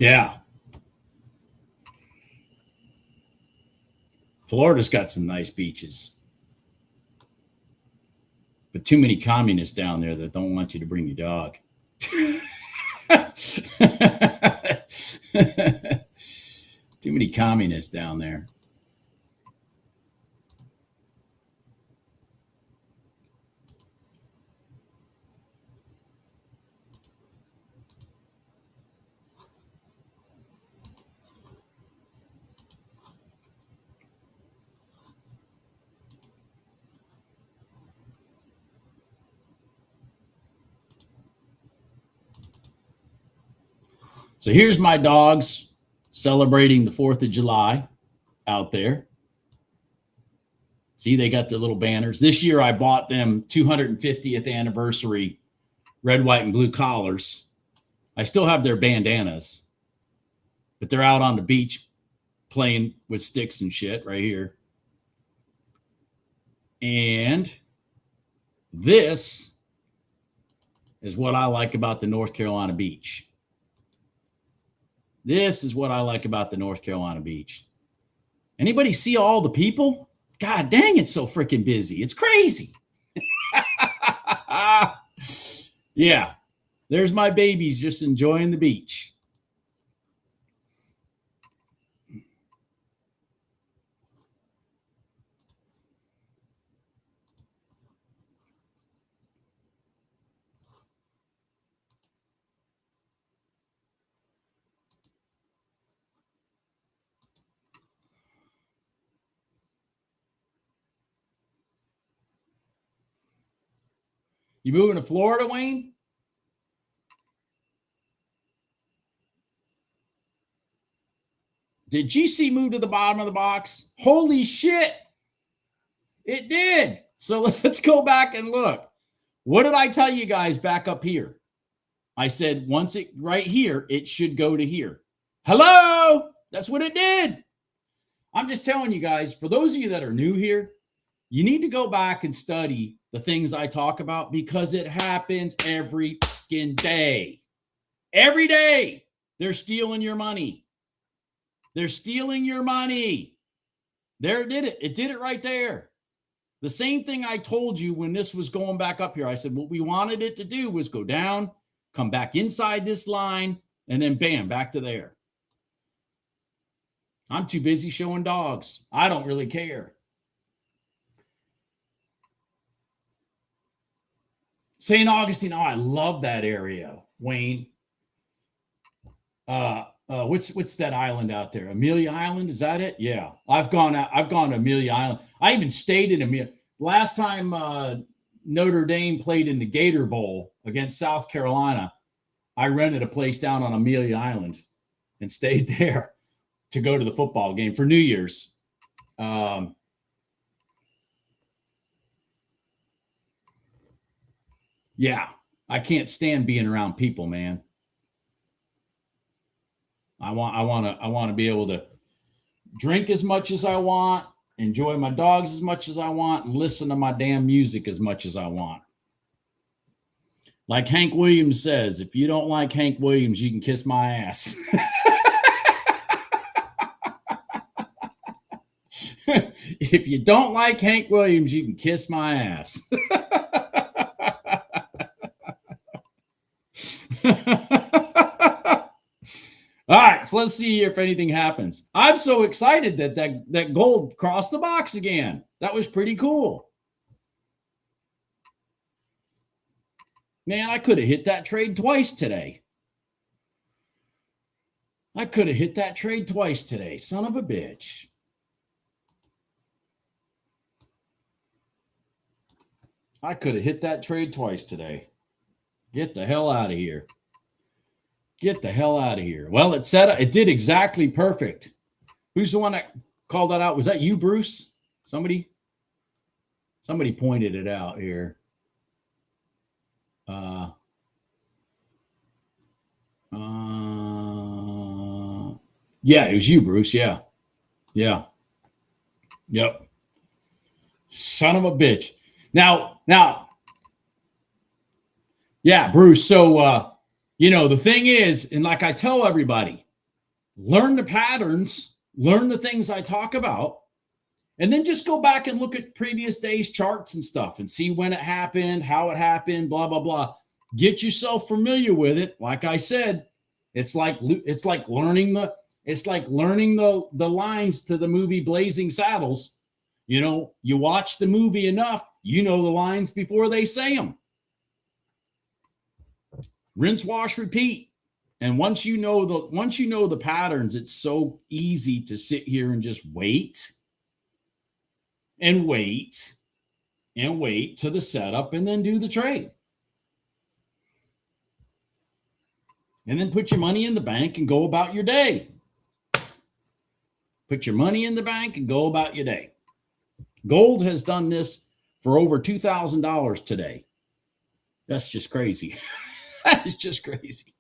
Yeah. Florida's got some nice beaches, but too many communists down there that don't want you to bring your dog. Too many communists down there. So here's my dogs celebrating the 4th of July out there. See, they got their little banners. This year I bought them 250th anniversary red, white, and blue collars. I still have their bandanas, but they're out on the beach playing with sticks and shit right here. And this is what I like about the North Carolina beach. This is what I like about the North Carolina beach. Anybody see all the people? God dang, it's so freaking busy. It's crazy. Yeah, there's my babies just enjoying the beach. You moving to Florida, Wayne? Did GC move to the bottom of the box? Holy shit. It did. So let's go back and look. What did I tell you guys back up here? I said once it right here, it should go to here. Hello? That's what it did. I'm just telling you guys, for those of you that are new here, you need to go back and study the things I talk about because it happens every fucking day. Every day. They're stealing your money. They're stealing your money. There it did it. It did it right there. The same thing I told you when this was going back up here. I said what we wanted it to do was go down, come back inside this line, and then bam, back to there. I'm too busy showing dogs. I don't really care. St. Augustine, oh, I love that area, Wayne. What's that island out there? Amelia Island, is that it? Yeah, I've gone to Amelia Island. I even stayed in Amelia. Last time Notre Dame played in the Gator Bowl against South Carolina, I rented a place down on Amelia Island and stayed there to go to the football game for New Year's. Yeah, I can't stand being around people, man. I want to be able to drink as much as I want, enjoy my dogs as much as I want, and listen to my damn music as much as I want. Like Hank Williams says, if you don't like Hank Williams, you can kiss my ass. If you don't like Hank Williams, you can kiss my ass. All right, so let's see if anything happens. I'm so excited that gold crossed the box again. That was pretty cool. Man, I could have hit that trade twice today. Son of a bitch. I could have hit that trade twice today. Get the hell out of here. Well, it did exactly perfect. Who's the one that called that out? Was that you, Bruce? Somebody pointed it out here. Yeah, it was you, Bruce. Yeah. Yep. Son of a bitch. Now, yeah, Bruce. So, the thing is, and like I tell everybody, learn the patterns, learn the things I talk about, and then just go back and look at previous days' charts and stuff and see when it happened, how it happened, blah, blah, blah. Get yourself familiar with it. Like I said, it's like learning the lines to the movie Blazing Saddles. You know, you watch the movie enough, you know the lines before they say them. Rinse, wash, repeat. And once you know the patterns, it's so easy to sit here and just wait and wait and wait to the setup and then do the trade. And then put your money in the bank and go about your day. Put your money in the bank and go about your day. Gold has done this for over $2,000 today. That's just crazy. That is just crazy.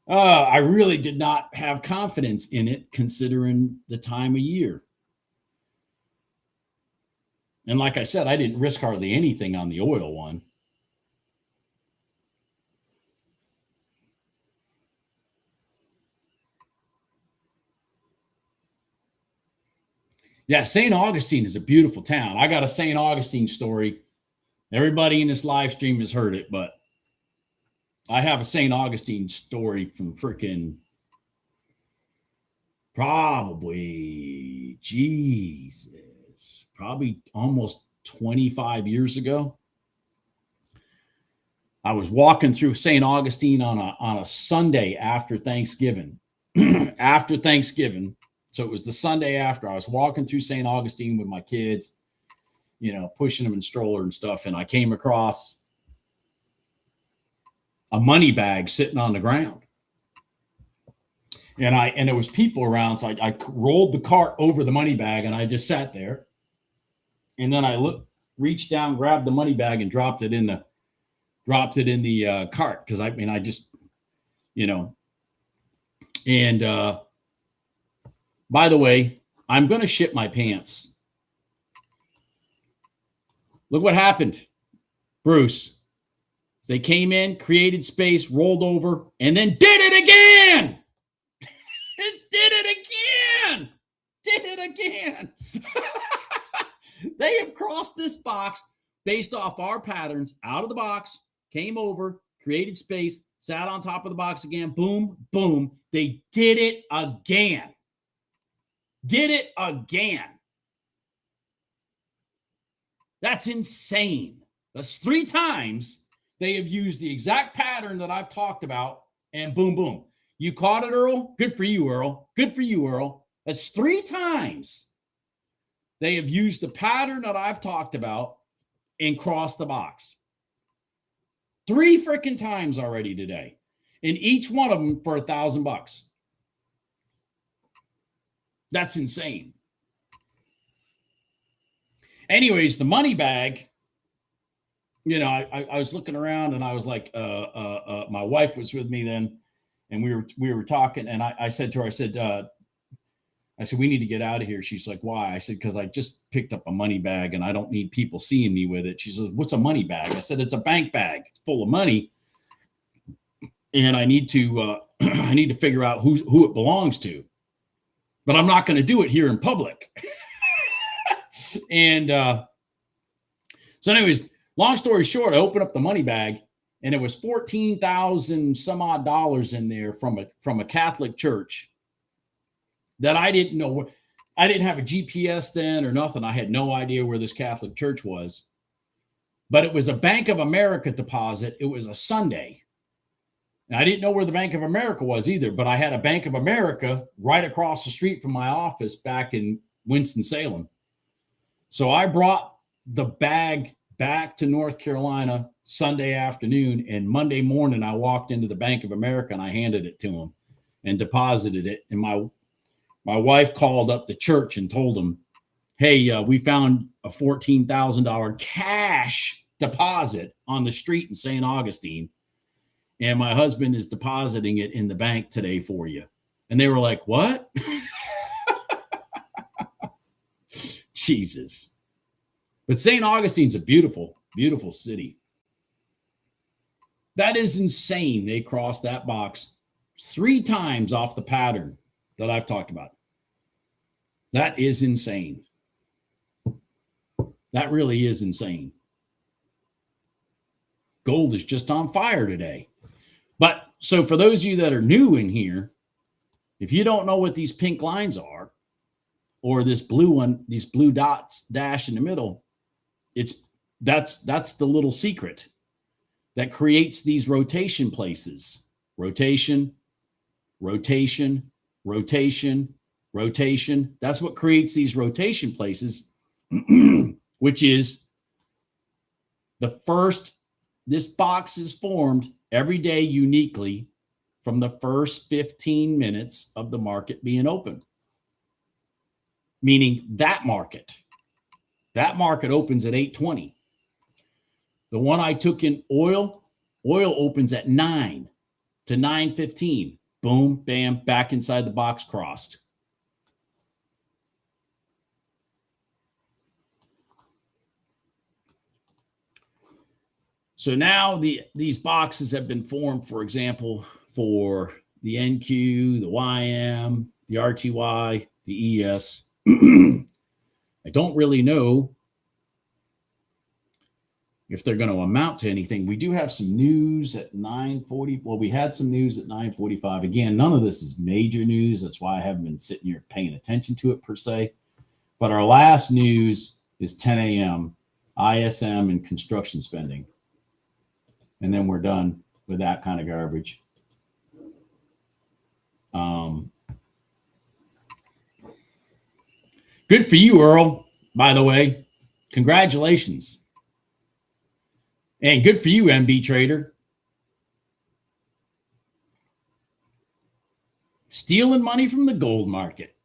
I really did not have confidence in it considering the time of year. And like I said, I didn't risk hardly anything on the oil one. Yeah, St. Augustine is a beautiful town. I got a St. Augustine story. Everybody in this live stream has heard it, but I have a St. Augustine story from freaking probably almost 25 years ago. I was walking through St. Augustine on a Sunday after Thanksgiving. After Thanksgiving. So it was the Sunday after. I was walking through St. Augustine with my kids, you know, pushing them in stroller and stuff. And I came across a money bag sitting on the ground. And there was people around. So I rolled the cart over the money bag and I just sat there. And then I reached down, grabbed the money bag and dropped it in the cart. Cause I just, you know, and, by the way, I'm going to shit my pants. Look what happened, Bruce. They came in, created space, rolled over, and then did it again. Did it again. They have crossed this box based off our patterns out of the box, came over, created space, sat on top of the box again. Boom, boom. They did it again. Did it again. That's insane. That's 3 times they have used the exact pattern that I've talked about, and boom, boom. You caught it, Earl? Good for you, Earl. Good for you, Earl. That's 3 times they have used the pattern that I've talked about and crossed the box. 3 freaking times already today. And each one of them for $1,000. That's insane. Anyways, the money bag, you know, I was looking around and I was like, my wife was with me then, and we were talking, and I said to her, I said, we need to get out of here. She's like, why? I said, because I just picked up a money bag and I don't need people seeing me with it. She said, what's a money bag? I said, it's a bank bag. It's full of money. And I need to figure out who it belongs to. But I'm not going to do it here in public. And so anyways, long story short, I opened up the money bag and it was $14,000 some odd dollars in there from a Catholic church that I didn't know. I didn't have a GPS then or nothing. I had no idea where this Catholic church was. But it was a Bank of America deposit. It was a Sunday. And I didn't know where the Bank of America was either, but I had a Bank of America right across the street from my office back in Winston-Salem. So I brought the bag back to North Carolina Sunday afternoon, and Monday morning I walked into the Bank of America and I handed it to him and deposited it. And my wife called up the church and told them, hey, we found a $14,000 cash deposit on the street in St. Augustine. And my husband is depositing it in the bank today for you. And they were like, what? Jesus. But St. Augustine's a beautiful, beautiful city. That is insane. They crossed that box 3 times off the pattern. that I've talked about. That is insane. That really is insane. Gold is just on fire today. But so for those of you that are new in here, if you don't know what these pink lines are, or this blue one, these blue dots dash in the middle, that's the little secret that creates these rotation places. Rotation, rotation, rotation, rotation. That's what creates these rotation places, which is the first, this box is formed every day uniquely from the first 15 minutes of the market being open. Meaning that market opens at 8:20. The one I took in oil opens at 9 to 9:15. Boom, bam, back inside the box crossed. So now these boxes have been formed, for example, for the NQ, the YM, the RTY, the ES. I don't really know if they're going to amount to anything. We do have some news at 9:40. Well, we had some news at 9:45. Again, none of this is major news. That's why I haven't been sitting here paying attention to it per se. But our last news is 10 a.m. ISM and construction spending. And then we're done with that kind of garbage. Good for you, Earl, by the way. Congratulations. And good for you, MB Trader. Stealing money from the gold market.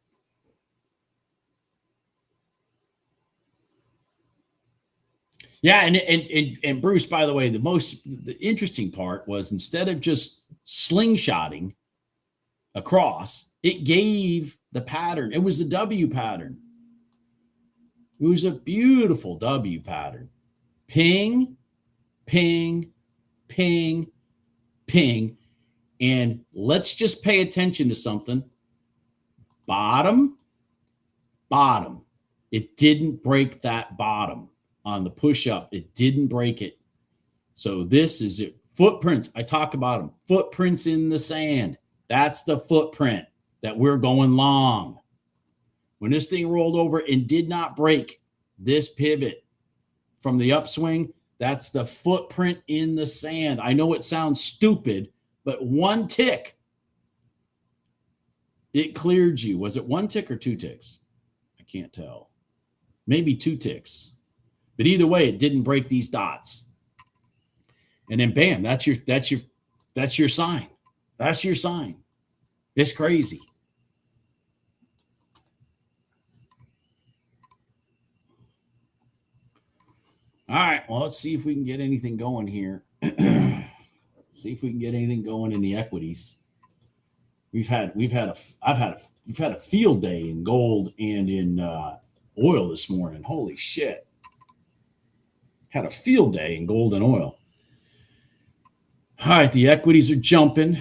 Yeah, and Bruce, by the way, the interesting part was instead of just slingshotting across, it gave the pattern. It was a W pattern. It was a beautiful W pattern. Ping, ping, ping, ping. And let's just pay attention to something. Bottom, bottom. It didn't break that bottom on the push up. It didn't break it. So this is it. Footprints. I talk about them. Footprints in the sand. That's the footprint that we're going long. When this thing rolled over and did not break this pivot from the upswing, that's the footprint in the sand. I know it sounds stupid, but one tick, it cleared you. Was it one tick or two ticks? I can't tell. Maybe two ticks. But either way, it didn't break these dots. And then bam, that's your sign. That's your sign. It's crazy. All right, well, let's see if we can get anything going here. See if we can get anything going in the equities. We've had a field day in gold and in oil this morning. Holy shit. Had a field day in gold and oil. All right, the equities are jumping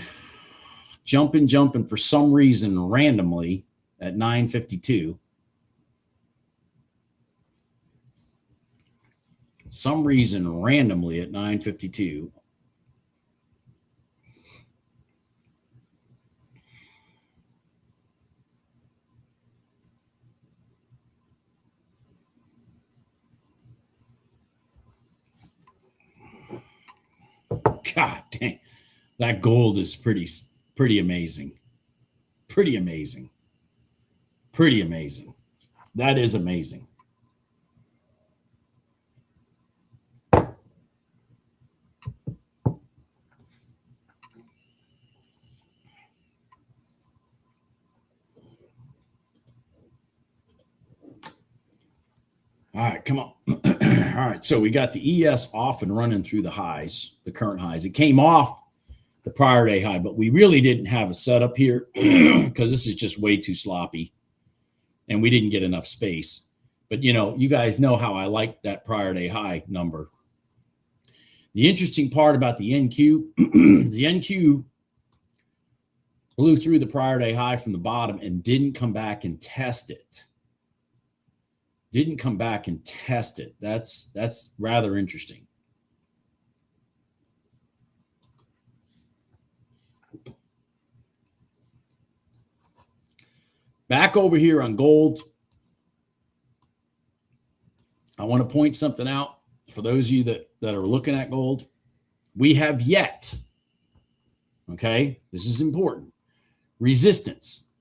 for some reason randomly at 9:52. Some reason randomly at 9:52. God dang, that gold is pretty amazing. Pretty amazing. Pretty amazing. That is amazing. All right, come on. All right, so we got the ES off and running through the highs, the current highs. It came off the prior day high, but we really didn't have a setup here because this is just way too sloppy and we didn't get enough space. But, you guys know how I like that prior day high number. The interesting part about the NQ, the NQ blew through the prior day high from the bottom and didn't come back and test it. Didn't come back and test it. That's rather interesting. Back over here on gold, I want to point something out for those of you that are looking at gold. We have yet, okay, this is important, resistance.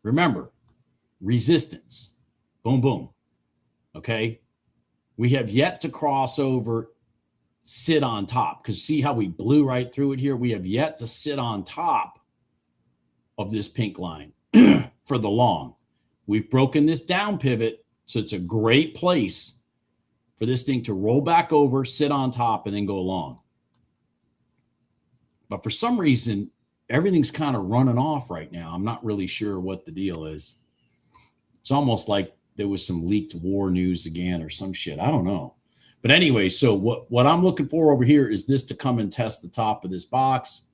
Remember, resistance. Boom, boom. Okay, we have yet to cross over, sit on top, because see how we blew right through it here? We have yet to sit on top of this pink line for the long. We've broken this down pivot, so it's a great place for this thing to roll back over, sit on top, and then go long. But for some reason, everything's kind of running off right now. I'm not really sure what the deal is. It's almost like there was some leaked war news again or some shit. I don't know. But anyway, so what I'm looking for over here is this to come and test the top of this box.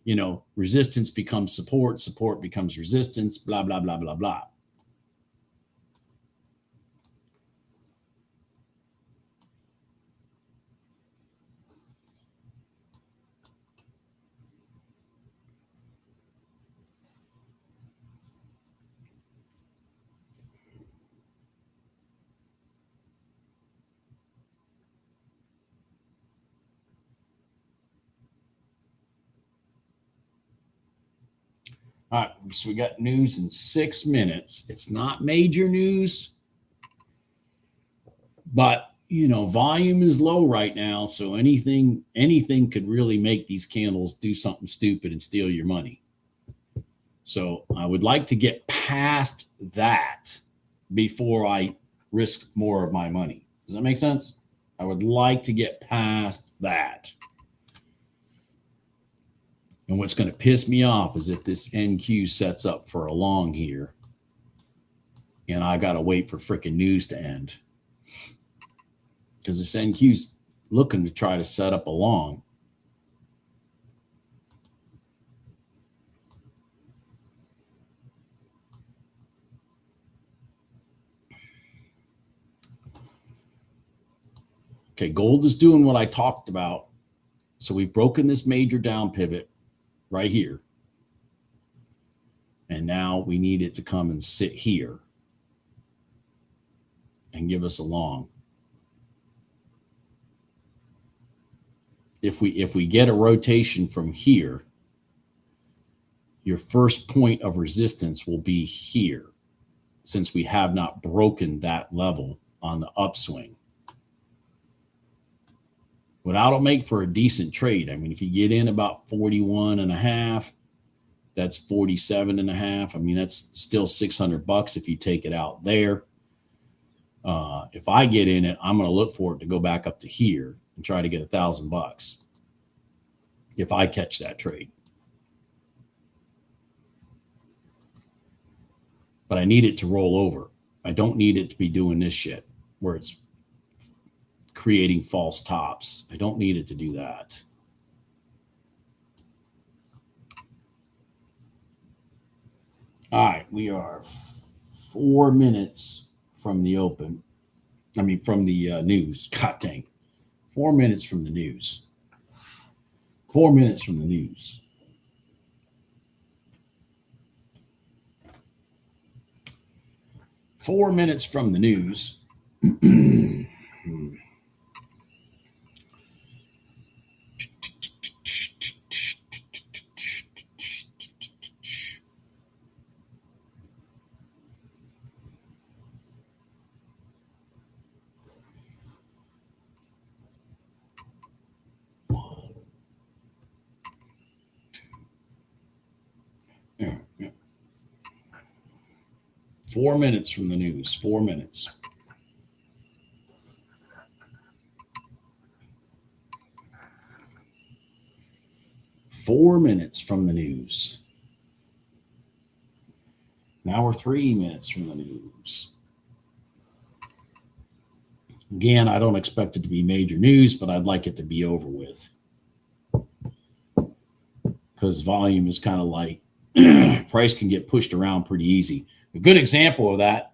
You know, resistance becomes support, support becomes resistance, blah, blah, blah, blah, blah. All right, so we got news in 6 minutes. It's not major news, but you know, volume is low right now, so anything could really make these candles do something stupid and steal your money. So I would like to get past that before I risk more of my money. Does that make sense? I would like to get past that. And what's going to piss me off is if this NQ sets up for a long here and I got to wait for freaking news to end. Because this NQ's looking to try to set up a long. Okay, gold is doing what I talked about. So we've broken this major down pivot right here. And now we need it to come and sit here and give us a long. If we get a rotation from here, your first point of resistance will be here, since we have not broken that level on the upswing. But that'll make for a decent trade. I mean, if you get in about 41 and a half, that's 47 and a half. I mean, that's still $600 if you take it out there. If I get in it, I'm going to look for it to go back up to here and try to get $1,000 if I catch that trade. But I need it to roll over. I don't need it to be doing this shit where it's creating false tops. I don't need it to do that. All right, we are 4 minutes from the open. I mean, from the news. God dang. 4 minutes from the news. 4 minutes from the news. Four minutes from the news. 4 minutes from the news. 4 minutes. Four minutes from the news. Now we're 3 minutes from the news. Again, I don't expect it to be major news, but I'd like it to be over with. because volume is kind of like price can get pushed around pretty easy. A good example of that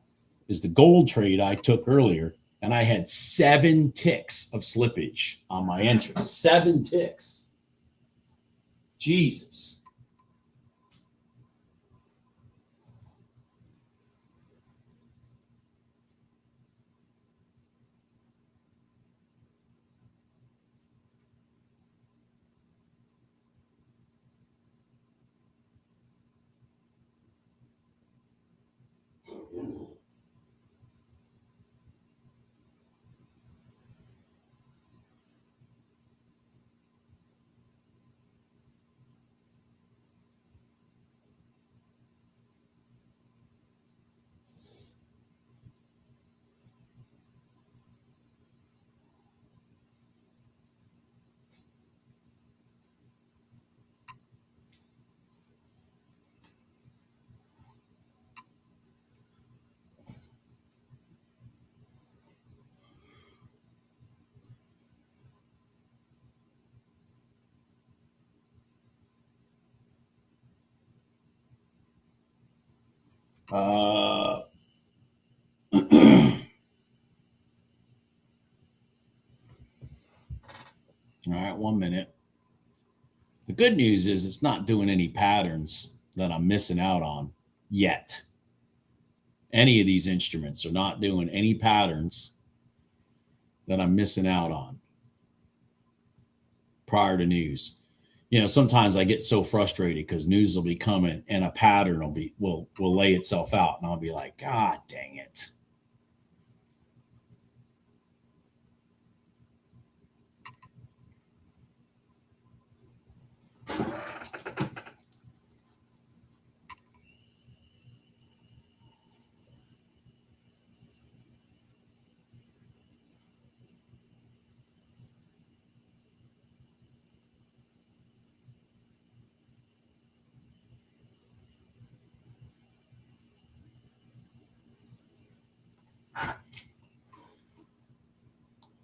is the gold trade I took earlier, and I had 7 ticks of slippage on my entry. 7 ticks. Jesus. All right, 1 minute. The good news is it's not doing any patterns that I'm missing out on yet. Any of these instruments are not doing any patterns that I'm missing out on prior to news. You know, sometimes I get so frustrated because news will be coming and a pattern will lay itself out, and I'll be like, God dang it.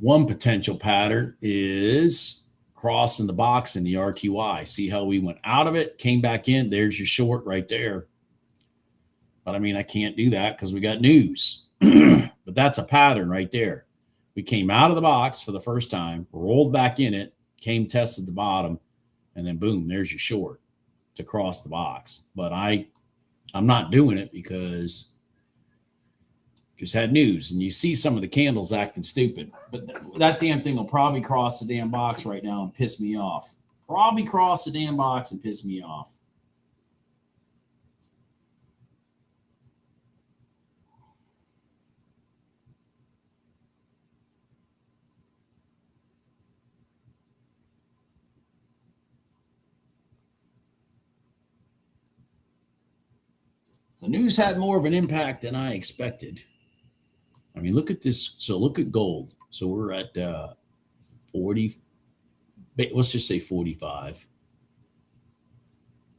One potential pattern is crossing the box in the RTY. See how we went out of it, came back in. There's your short right there. But I mean, I can't do that because we got news. But that's a pattern right there. We came out of the box for the first time, rolled back in it, came tested the bottom, and then boom, there's your short to cross the box. But I'm not doing it because just had news, and you see some of the candles acting stupid. But that damn thing will probably cross the damn box right now and piss me off. Probably cross the damn box and piss me off. The news had more of an impact than I expected. I mean, look at this. So look at gold. So we're at 40, let's just say 45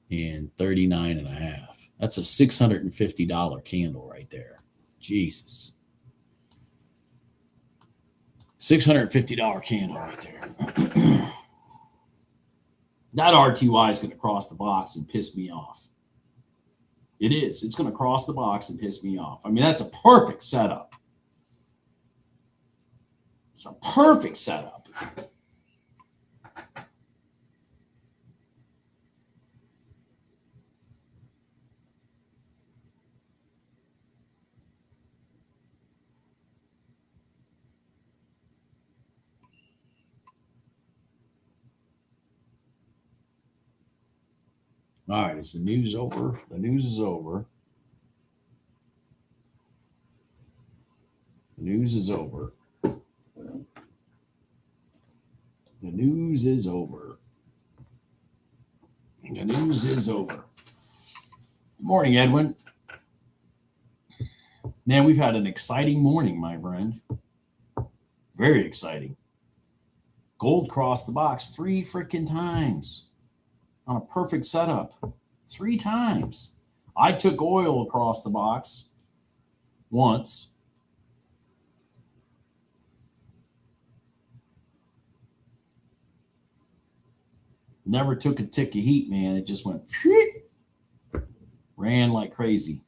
and 39 and a half. That's a $650 candle right there. Jesus. $650 candle right there. That RTY is going to cross the box and piss me off. It is. It's going to cross the box and piss me off. I mean, that's a perfect setup. It's a perfect setup. All right, is the news over? The news is over. The news is over. The news is over. The news is over. Good morning, Edwin. Man, we've had an exciting morning, my friend. Very exciting. Gold crossed the box 3 freaking times on a perfect setup. 3 times. I took oil across the box once. Never took a tick of heat, man. It just went ran like crazy.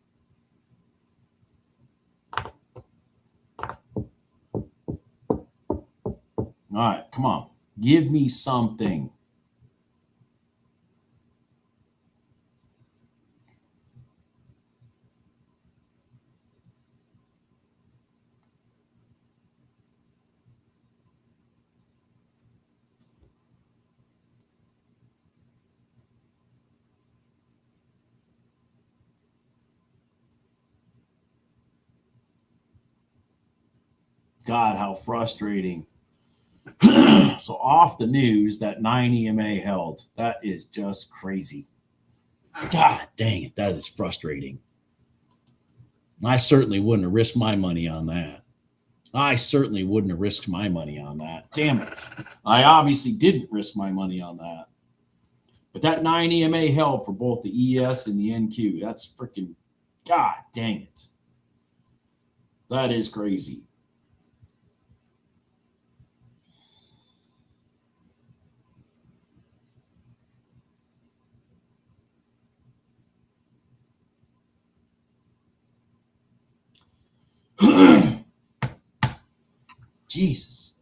All right, come on. Give me something. God, how frustrating. So off the news that 9 EMA held. That is just crazy. God dang it. That is frustrating. I certainly wouldn't have risked my money on that. I certainly wouldn't have risked my money on that. Damn it. I obviously didn't risk my money on that. But that 9 EMA held for both the ES and the NQ. That's freaking, God dang it. That is crazy. Jesus.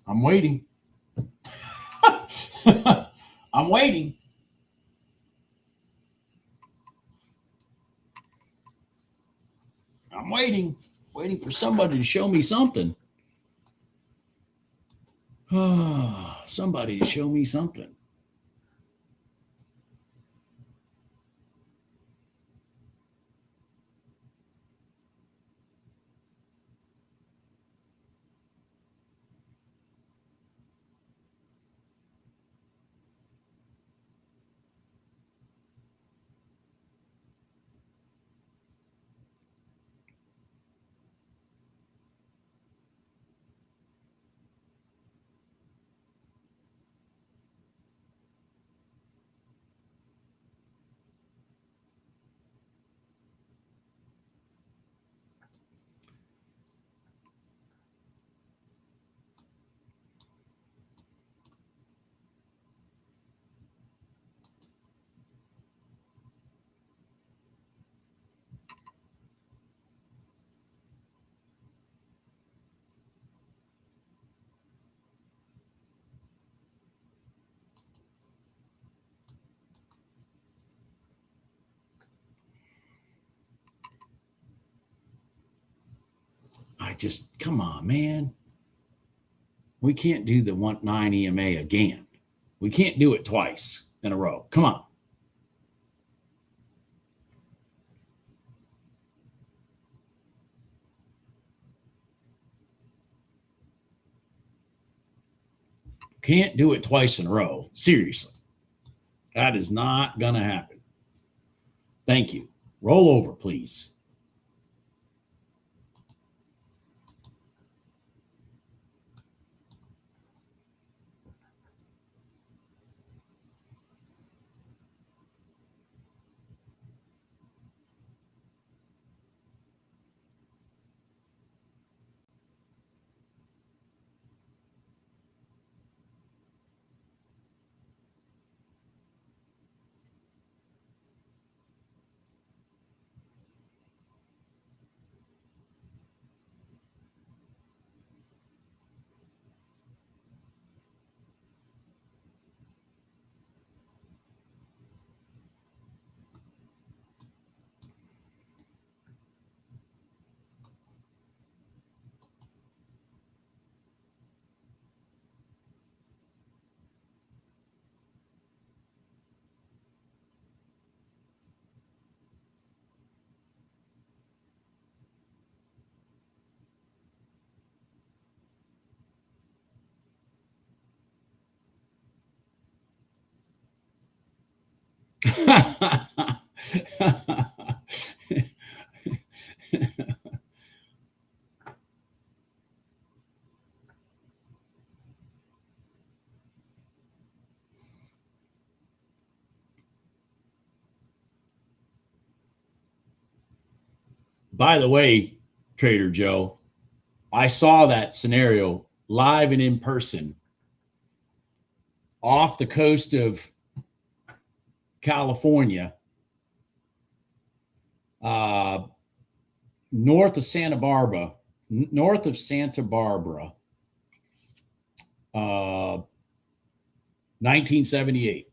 I'm waiting. I'm waiting. I'm waiting. Waiting for somebody to show me something. Somebody to show me something. I just, come on, man. We can't do the 9 EMA again. We can't do it twice in a row. Come on. Can't do it twice in a row. Seriously. That is not going to happen. Thank you. Roll over, please. By the way, Trader Joe, I saw that scenario live and in person off the coast of California, north of Santa Barbara, 1978.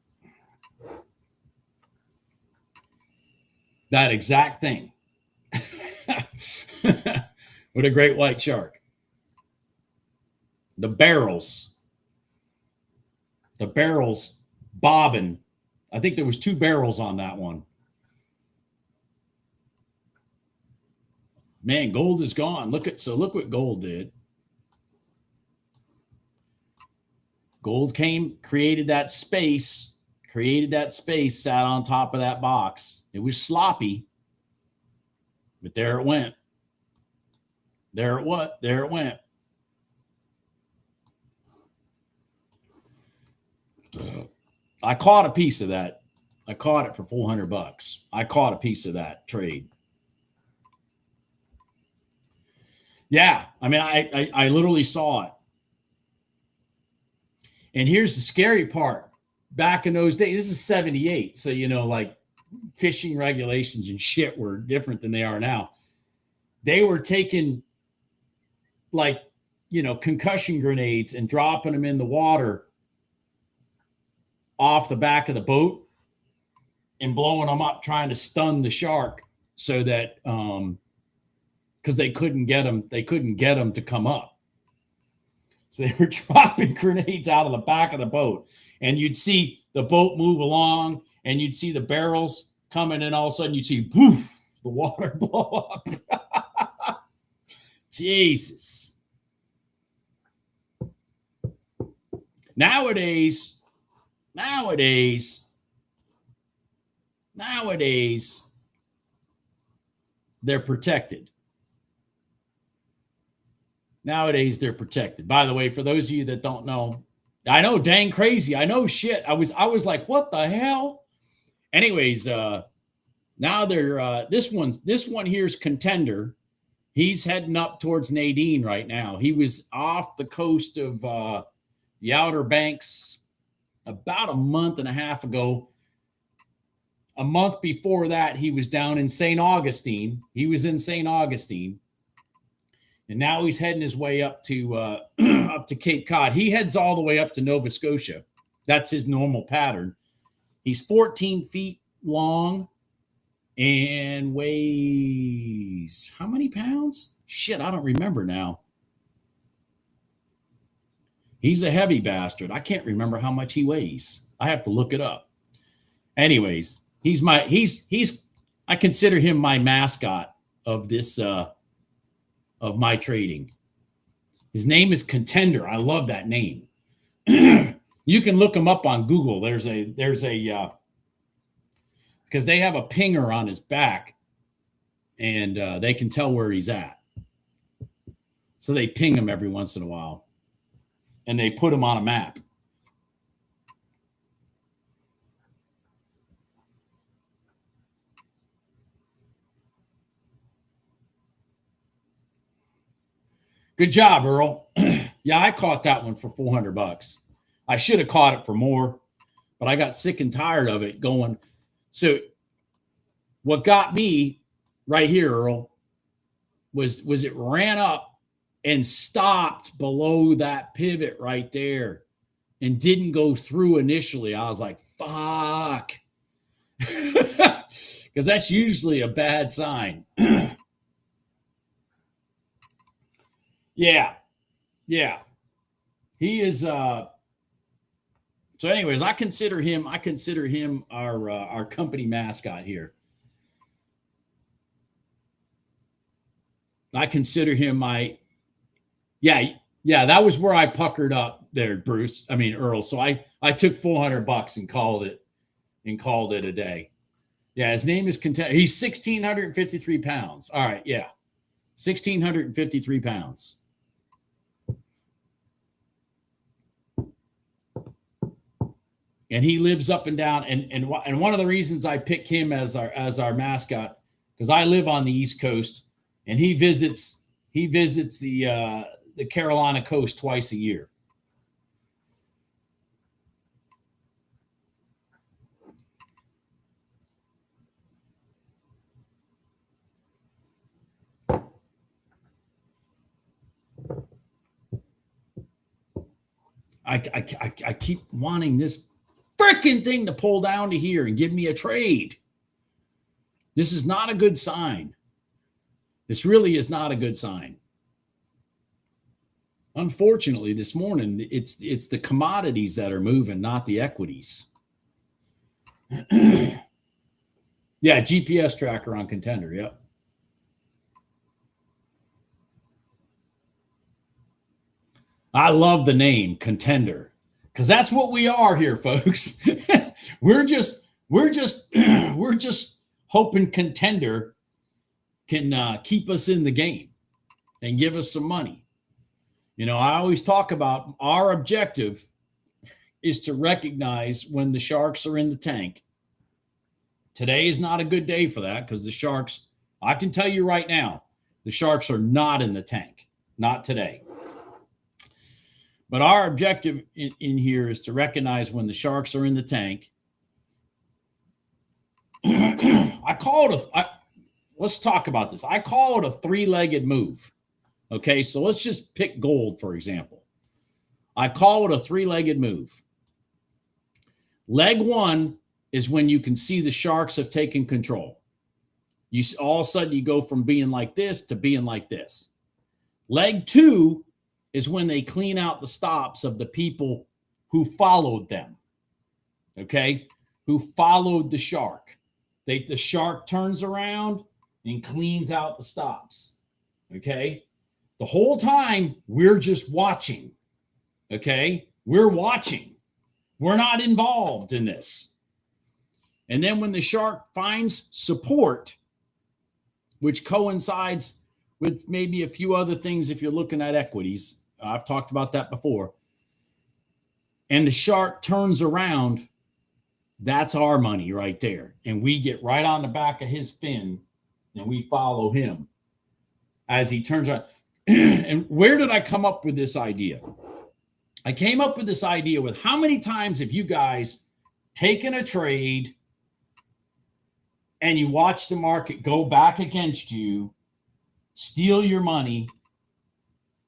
That exact thing. With a great white shark. The barrels bobbing. I think there was 2 barrels on that one. Man, gold is gone. Look what gold did. Gold created that space, sat on top of that box. It was sloppy, but there it went. There it went. I caught a piece of that. I caught it for $400. I caught a piece of that trade. Yeah, I mean, I literally saw it. And here's the scary part. Back in those days, this is 78. So, like fishing regulations and shit were different than they are now. They were taking concussion grenades and dropping them in the water off the back of the boat and blowing them up, trying to stun the shark so that, because they couldn't get them to come up. So they were dropping grenades out of the back of the boat, and you'd see the boat move along, and you'd see the barrels coming, and all of a sudden you'd see poof, the water blow up. Jesus. Nowadays, they're protected. By the way, for those of you that don't know, I know, dang crazy. I know shit. I was like, what the hell? Anyways, now they're this one here's Contender. He's heading up towards Nadine right now. He was off the coast of the Outer Banks about a month and a half ago. A month before that, he was down in St. Augustine. And now he's heading his way up to Cape Cod. He heads all the way up to Nova Scotia. That's his normal pattern. He's 14 feet long and weighs how many pounds? Shit, I don't remember now. He's a heavy bastard. I can't remember how much he weighs. I have to look it up. Anyways, I consider him my mascot of this of my trading. His name is Contender. I love that name. You can look him up on Google. There's a because they have a pinger on his back, and they can tell where he's at. So they ping him every once in a while, and they put him on a map. Good job, Earl. Yeah, I caught that one for $400. I should have caught it for more, but I got sick and tired of it going. So what got me right here, Earl, was it ran up and stopped below that pivot right there and didn't go through initially. I was like, fuck. Because that's usually a bad sign. Yeah. He is so anyways, I consider him our company mascot here. I consider him my that was where I puckered up there, Bruce. I mean Earl. So I took $400 and called it a day. Yeah, his name is Contender. He's 1,653 pounds. All right, yeah. 1,653 pounds. And he lives up and down. And one of the reasons I pick him as our mascot, because I live on the East Coast, and he visits the Carolina coast twice a year. I keep wanting this freaking thing to pull down to here and give me a trade. This is not a good sign. This really is not a good sign. Unfortunately, this morning, it's the commodities that are moving, not the equities. Yeah, GPS tracker on Contender, yep. I love the name Contender, because that's what we are here, folks. we're just hoping Contender can keep us in the game and give us some money. You know, I always talk about our objective is to recognize when the sharks are in the tank. Today is not a good day for that, because the sharks, I can tell you right now, the sharks are not in the tank. Not today. But our objective in here is to recognize when the sharks are in the tank. Let's talk about this. I call it a three-legged move. Okay, so let's just pick gold, for example. I call it a three-legged move. Leg one is when you can see the sharks have taken control. You all of a sudden you go from being like this to being like this. Leg two is when they clean out the stops of the people who followed them. Okay, who followed the shark. The shark turns around and cleans out the stops. Okay, the whole time we're just watching. Okay, we're watching. We're not involved in this. And then when the shark finds support, which coincides with maybe a few other things if you're looking at equities, I've talked about that before, and the shark turns around, that's our money right there. And we get right on the back of his fin and we follow him as he turns around. And where did I come up with this idea? I came up with this idea with how many times have you guys taken a trade and you watch the market go back against you, steal your money,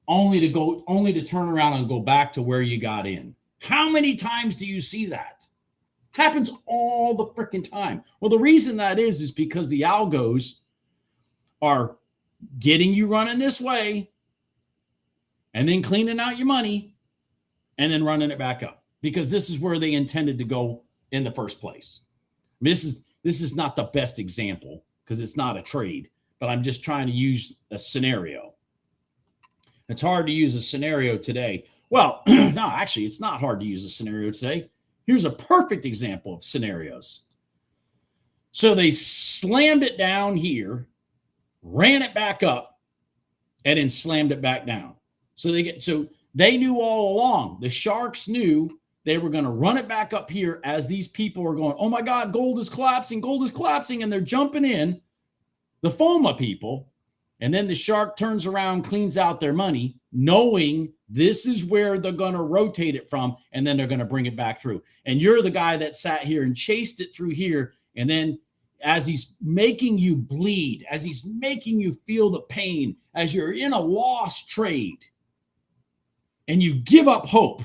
only to turn around and go back to where you got in? How many times do you see that? Happens all the freaking time. Well, the reason that is because the algos are getting you running this way and then cleaning out your money and then running it back up, because this is where they intended to go in the first place. I mean, this is not the best example because it's not a trade, but I'm just trying to use a scenario. It's hard to use a scenario today. Well, no, actually, it's not hard to use a scenario today. Here's a perfect example of scenarios. So they slammed it down here, ran it back up, and then slammed it back down. So they knew all along. The sharks knew they were going to run it back up here as these people are going, oh my God, gold is collapsing, and they're jumping in, the FOMA people. And then the shark turns around, cleans out their money, knowing this is where they're going to rotate it from, and then they're going to bring it back through. And you're the guy that sat here and chased it through here. And then as he's making you bleed, as he's making you feel the pain, as you're in a lost trade, and you give up hope,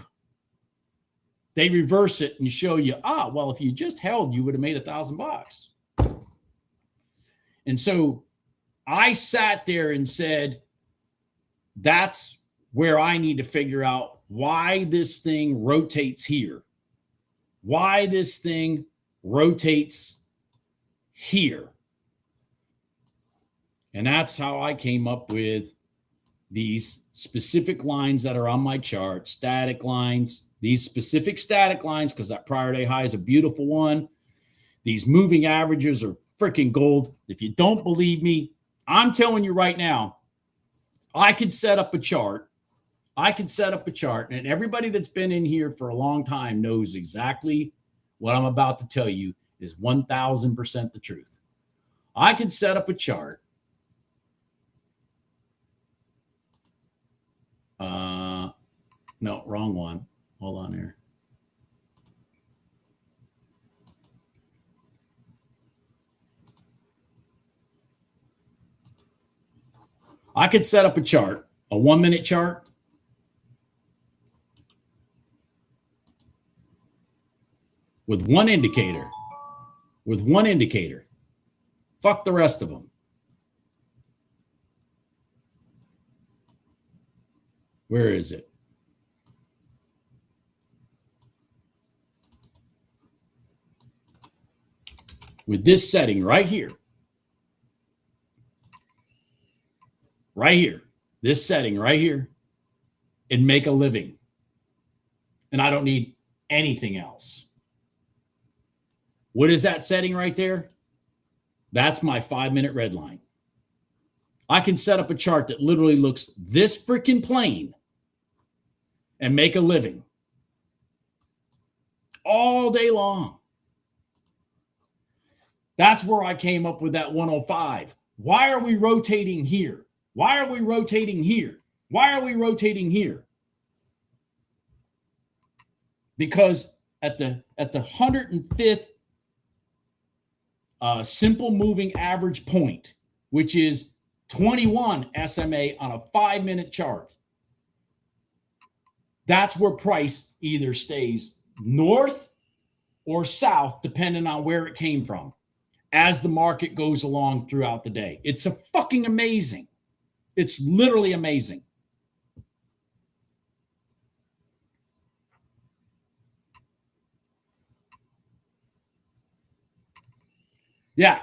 they reverse it and show you, well, if you just held, you would have made $1,000. And so I sat there and said, that's where I need to figure out why this thing rotates here, why this thing rotates here. And that's how I came up with these specific lines that are on my chart, static lines, these specific static lines, because that prior day high is a beautiful one. These moving averages are freaking gold. If you don't believe me, I'm telling you right now, I could set up a chart. And everybody that's been in here for a long time knows exactly what I'm about to tell you is 1,000% the truth. I could set up a chart. No, wrong one. Hold on here. I could set up a chart, a 1-minute chart. With one indicator. Fuck the rest of them. Where is it? With this setting right here, this setting right here, and make a living. And I don't need anything else. What is that setting right there? That's my 5-minute red line. I can set up a chart that literally looks this freaking plain and make a living all day long. That's where I came up with that 105. Why are we rotating here? Why are we rotating here? Why are we rotating here? Because at the 105th simple moving average point, which is 21 SMA on a 5-minute chart, that's where price either stays north or south, depending on where it came from, as the market goes along throughout the day. It's a fucking amazing. It's literally amazing. Yeah.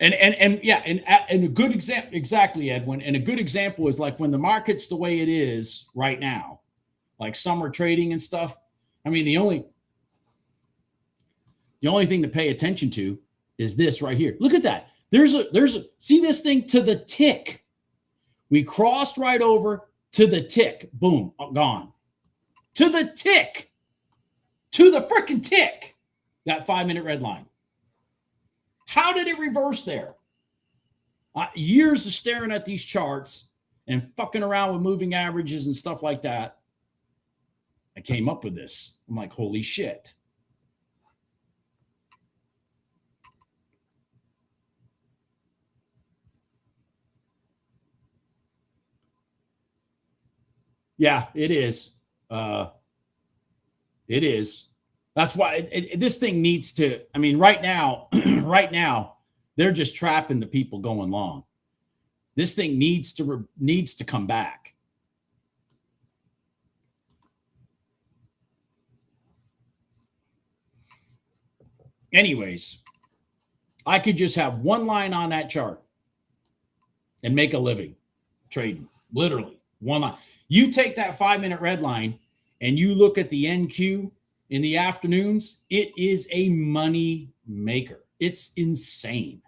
And a good example, exactly, Edwin. And a good example is like when the market's the way it is right now, like summer trading and stuff. I mean, the only thing to pay attention to is this right here. Look at that. There's a see this thing to the tick. We crossed right over to the tick. Boom, gone. To the tick. To the freaking tick. That 5-minute red line. How did it reverse there? Years of staring at these charts and fucking around with moving averages and stuff like that. I came up with this. I'm like, holy shit. Yeah, it is. It is. That's why this thing needs to. I mean, right now, they're just trapping the people going long. This thing needs to come back. Anyways, I could just have one line on that chart and make a living trading, literally. One line. You take that 5-minute red line and you look at the NQ in the afternoons, it is a money maker. It's insane.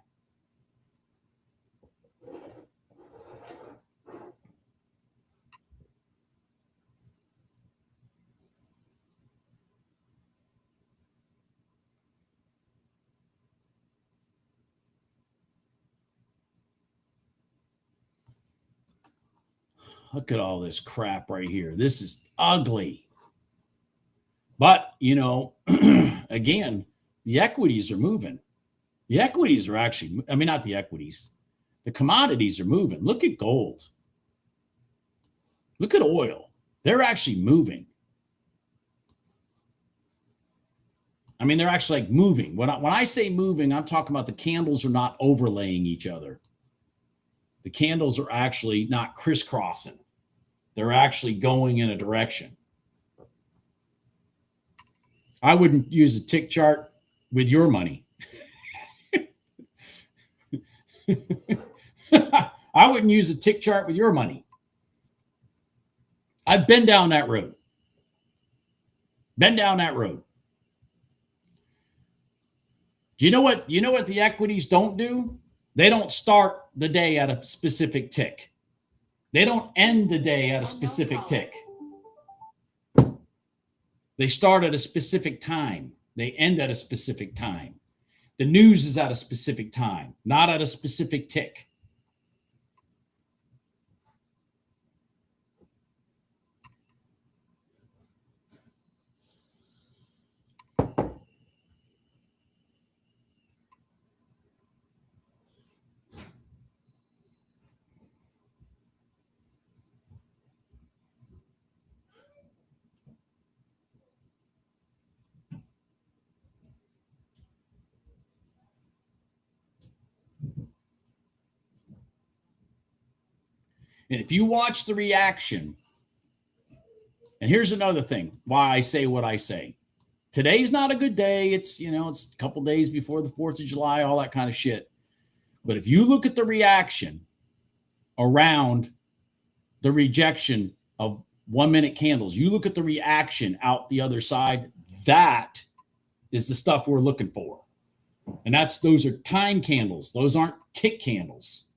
Look at all this crap right here. This is ugly. But, again, the equities are moving. The equities are actually, not the equities. The commodities are moving. Look at gold. Look at oil. They're actually moving. They're actually like moving. When I say moving, I'm talking about the candles are not overlaying each other. The candles are actually not crisscrossing. They're actually going in a direction. I wouldn't use a tick chart with your money. I wouldn't use a tick chart with your money. I've been down that road. Do you know what the equities don't do? They don't start the day at a specific tick. They don't end the day at a specific tick. They start at a specific time. They end at a specific time. The news is at a specific time, not at a specific tick. And if you watch the reaction, and here's another thing why I say what I say. Today's not a good day. It's a couple days before the 4th of July, all that kind of shit. But if you look at the reaction around the rejection of 1-minute candles, you look at the reaction out the other side, that is the stuff we're looking for. And those are time candles. Those aren't tick candles.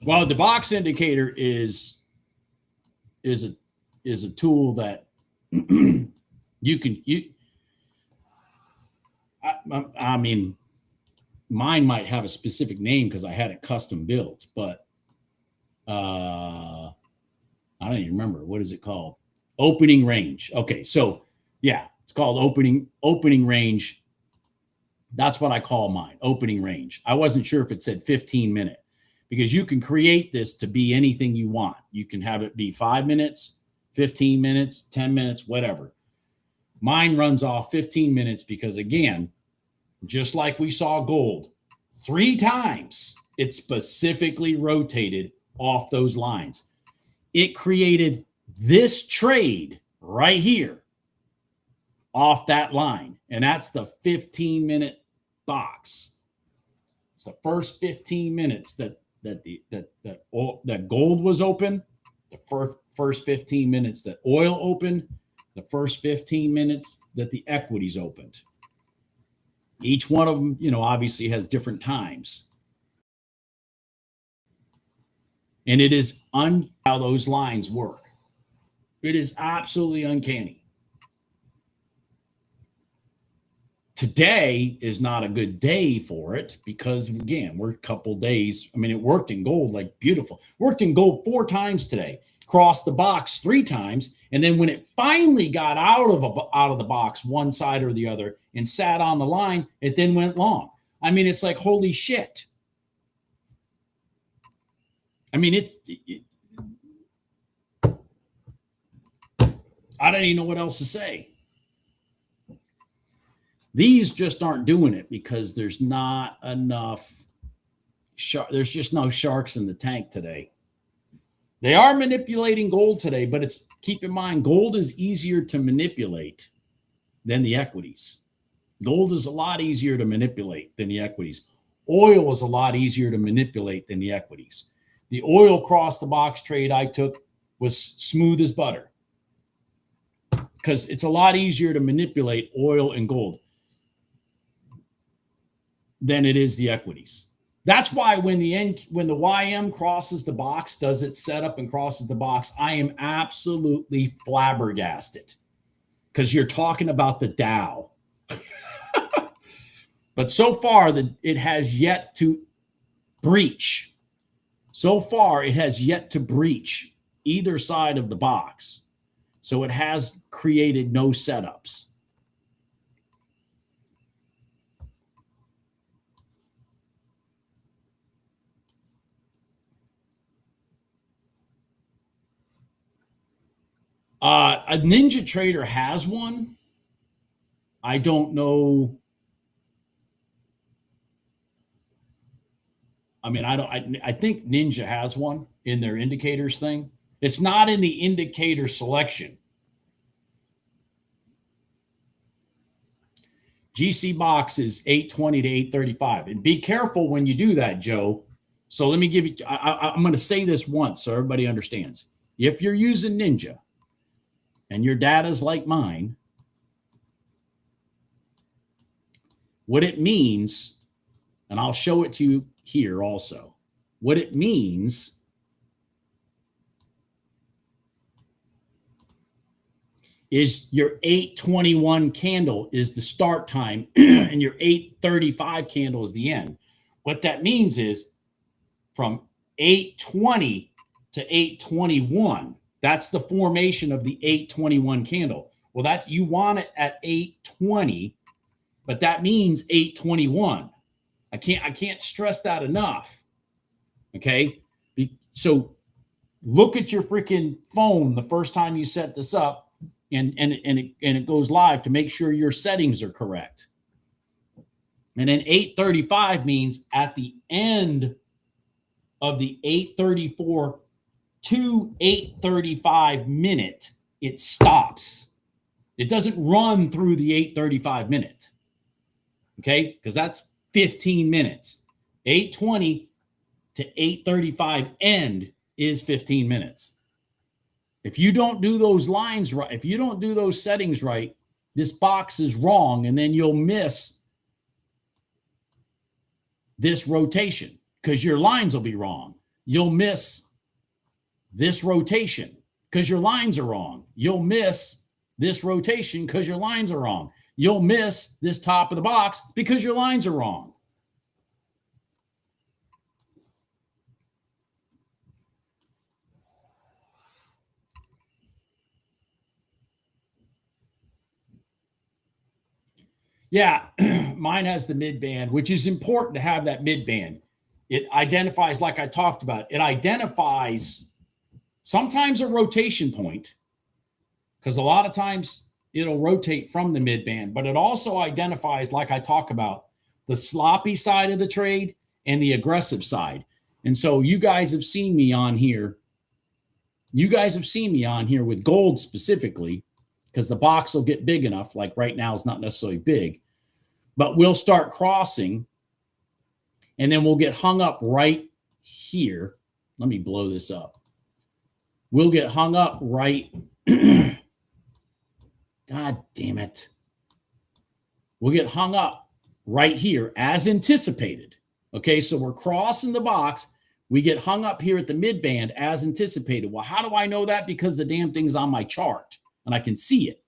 Well, the box indicator is a tool that mine might have a specific name because I had it custom built, but I don't even remember. What is it called? Opening range. Okay, so yeah, it's called opening range. That's what I call mine, opening range. I wasn't sure if it said 15-minute. Because you can create this to be anything you want. You can have it be 5 minutes, 15 minutes, 10 minutes, whatever. Mine runs off 15 minutes because, again, just like we saw gold, 3 times it specifically rotated off those lines. It created this trade right here off that line, and that's the 15-minute box. It's the first 15 minutes that gold was open, the first 15 minutes that oil opened, the first 15 minutes that the equities opened. Each one of them, obviously has different times. And it is how those lines work. It is absolutely uncanny. Today is not a good day for it because, again, we're a couple days. It worked in gold like beautiful. Worked in gold 4 times today. Crossed the box 3 times, and then when it finally got out of the box, one side or the other, and sat on the line, it then went long. It's like, holy shit. I don't even know what else to say. These just aren't doing it because there's not enough. There's just no sharks in the tank today. They are manipulating gold today, but keep in mind, gold is easier to manipulate than the equities. Gold is a lot easier to manipulate than the equities. Oil is a lot easier to manipulate than the equities. The oil cross the box trade I took was smooth as butter because it's a lot easier to manipulate oil and gold than it is the equities. That's why when the YM crosses the box, does its setup and crosses the box, I am absolutely flabbergasted because you're talking about the Dow. But so far, it has yet to breach. So far, it has yet to breach either side of the box. So it has created no setups. A Ninja Trader has one. I don't know. I mean, I think Ninja has one in their indicators thing. It's not in the indicator selection. GC box is 820 to 835. And be careful when you do that, Joe. So let me give you, I'm going to say this once so everybody understands. If you're using Ninja and your data's like mine, what it means, and I'll show it to you here also, what it means is your 821 candle is the start time and your 835 candle is the end. What that means is from 820 to 821, that's the formation of the 821 candle. Well, that you want it at 820, but that means 821. I can't stress that enough. Okay? So look at your freaking phone the first time you set this up and it goes live to make sure your settings are correct. And then 835 means at the end of the 834 to 835 minute, it stops. It doesn't run through the 835 minute. Okay? Because that's 15 minutes. 820 to 835 end is 15 minutes. If you don't do those lines right, if you don't do those settings right, this box is wrong, and then you'll miss this rotation because your lines will be wrong. You'll miss this rotation because your lines are wrong. You'll miss this rotation because your lines are wrong. You'll miss this top of the box because your lines are wrong. Yeah, mine has the mid band, which is important to have that mid band. It identifies, like I talked about, it identifies sometimes a rotation point, because a lot of times it'll rotate from the mid band, but it also identifies, like I talk about, the sloppy side of the trade and the aggressive side. And so you guys have seen me on here. You guys have seen me on here with gold specifically, because the box will get big enough. Like right now is not necessarily big, but we'll start crossing and then we'll get hung up right here. Let me blow this up. We'll get hung up right. God damn it. We'll get hung up right here as anticipated. Okay, so we're crossing the box. We get hung up here at the mid band as anticipated. Well, how do I know that? Because the damn thing's on my chart and I can see it.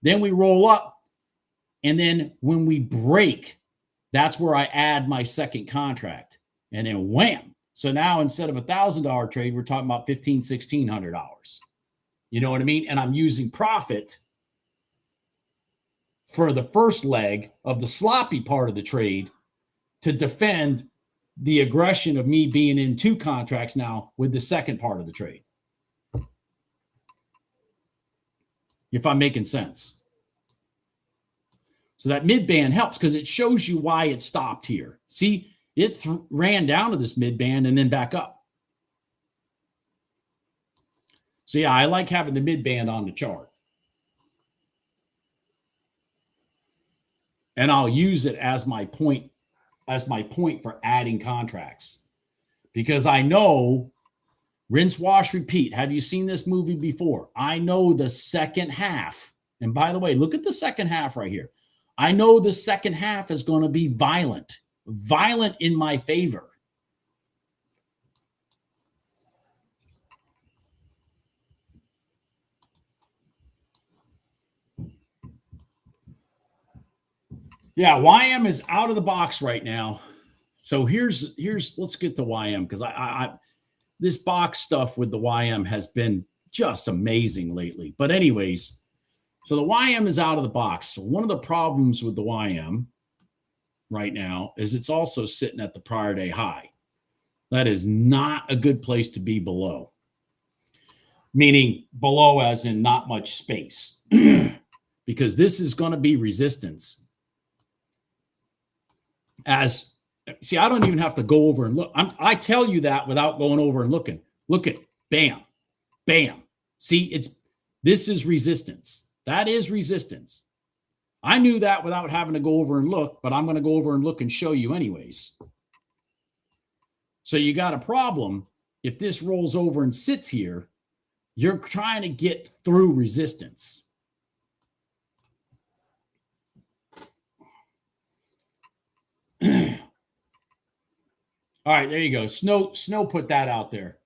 Then we roll up, and then when we break, that's where I add my second contract, and then wham. So now instead of $1,000 trade, we're talking about $1,500, $1,600. You know what I mean? And I'm using profit for the first leg of the sloppy part of the trade to defend the aggression of me being in two contracts now with the second part of the trade. If I'm making sense. So that mid band helps because it shows you why it stopped here. See, it ran down to this mid band and then back up. So yeah, I like having the mid band on the chart. And I'll use it as my point for adding contracts. Because I know rinse, wash, repeat. Have you seen this movie before? I know the second half. And by the way, look at the second half right here. I know the second half is going to be violent in my favor. Yeah, YM is out of the box right now. So here's let's get to YM because I this box stuff with the YM has been just amazing lately. But anyways, so the YM is out of the box. So one of the problems with the YM right now is it's also sitting at the prior day high. That is not a good place to be below. Meaning below as in not much space. Because this is going to be resistance. See, I don't even have to go over and look. I tell you that without going over and looking. Look at bam, bam. See, this is resistance. That is resistance. I knew that without having to go over and look, but I'm going to go over and look and show you anyways. So you got a problem. If this rolls over and sits here, you're trying to get through resistance. All right, there you go. Snow put that out there.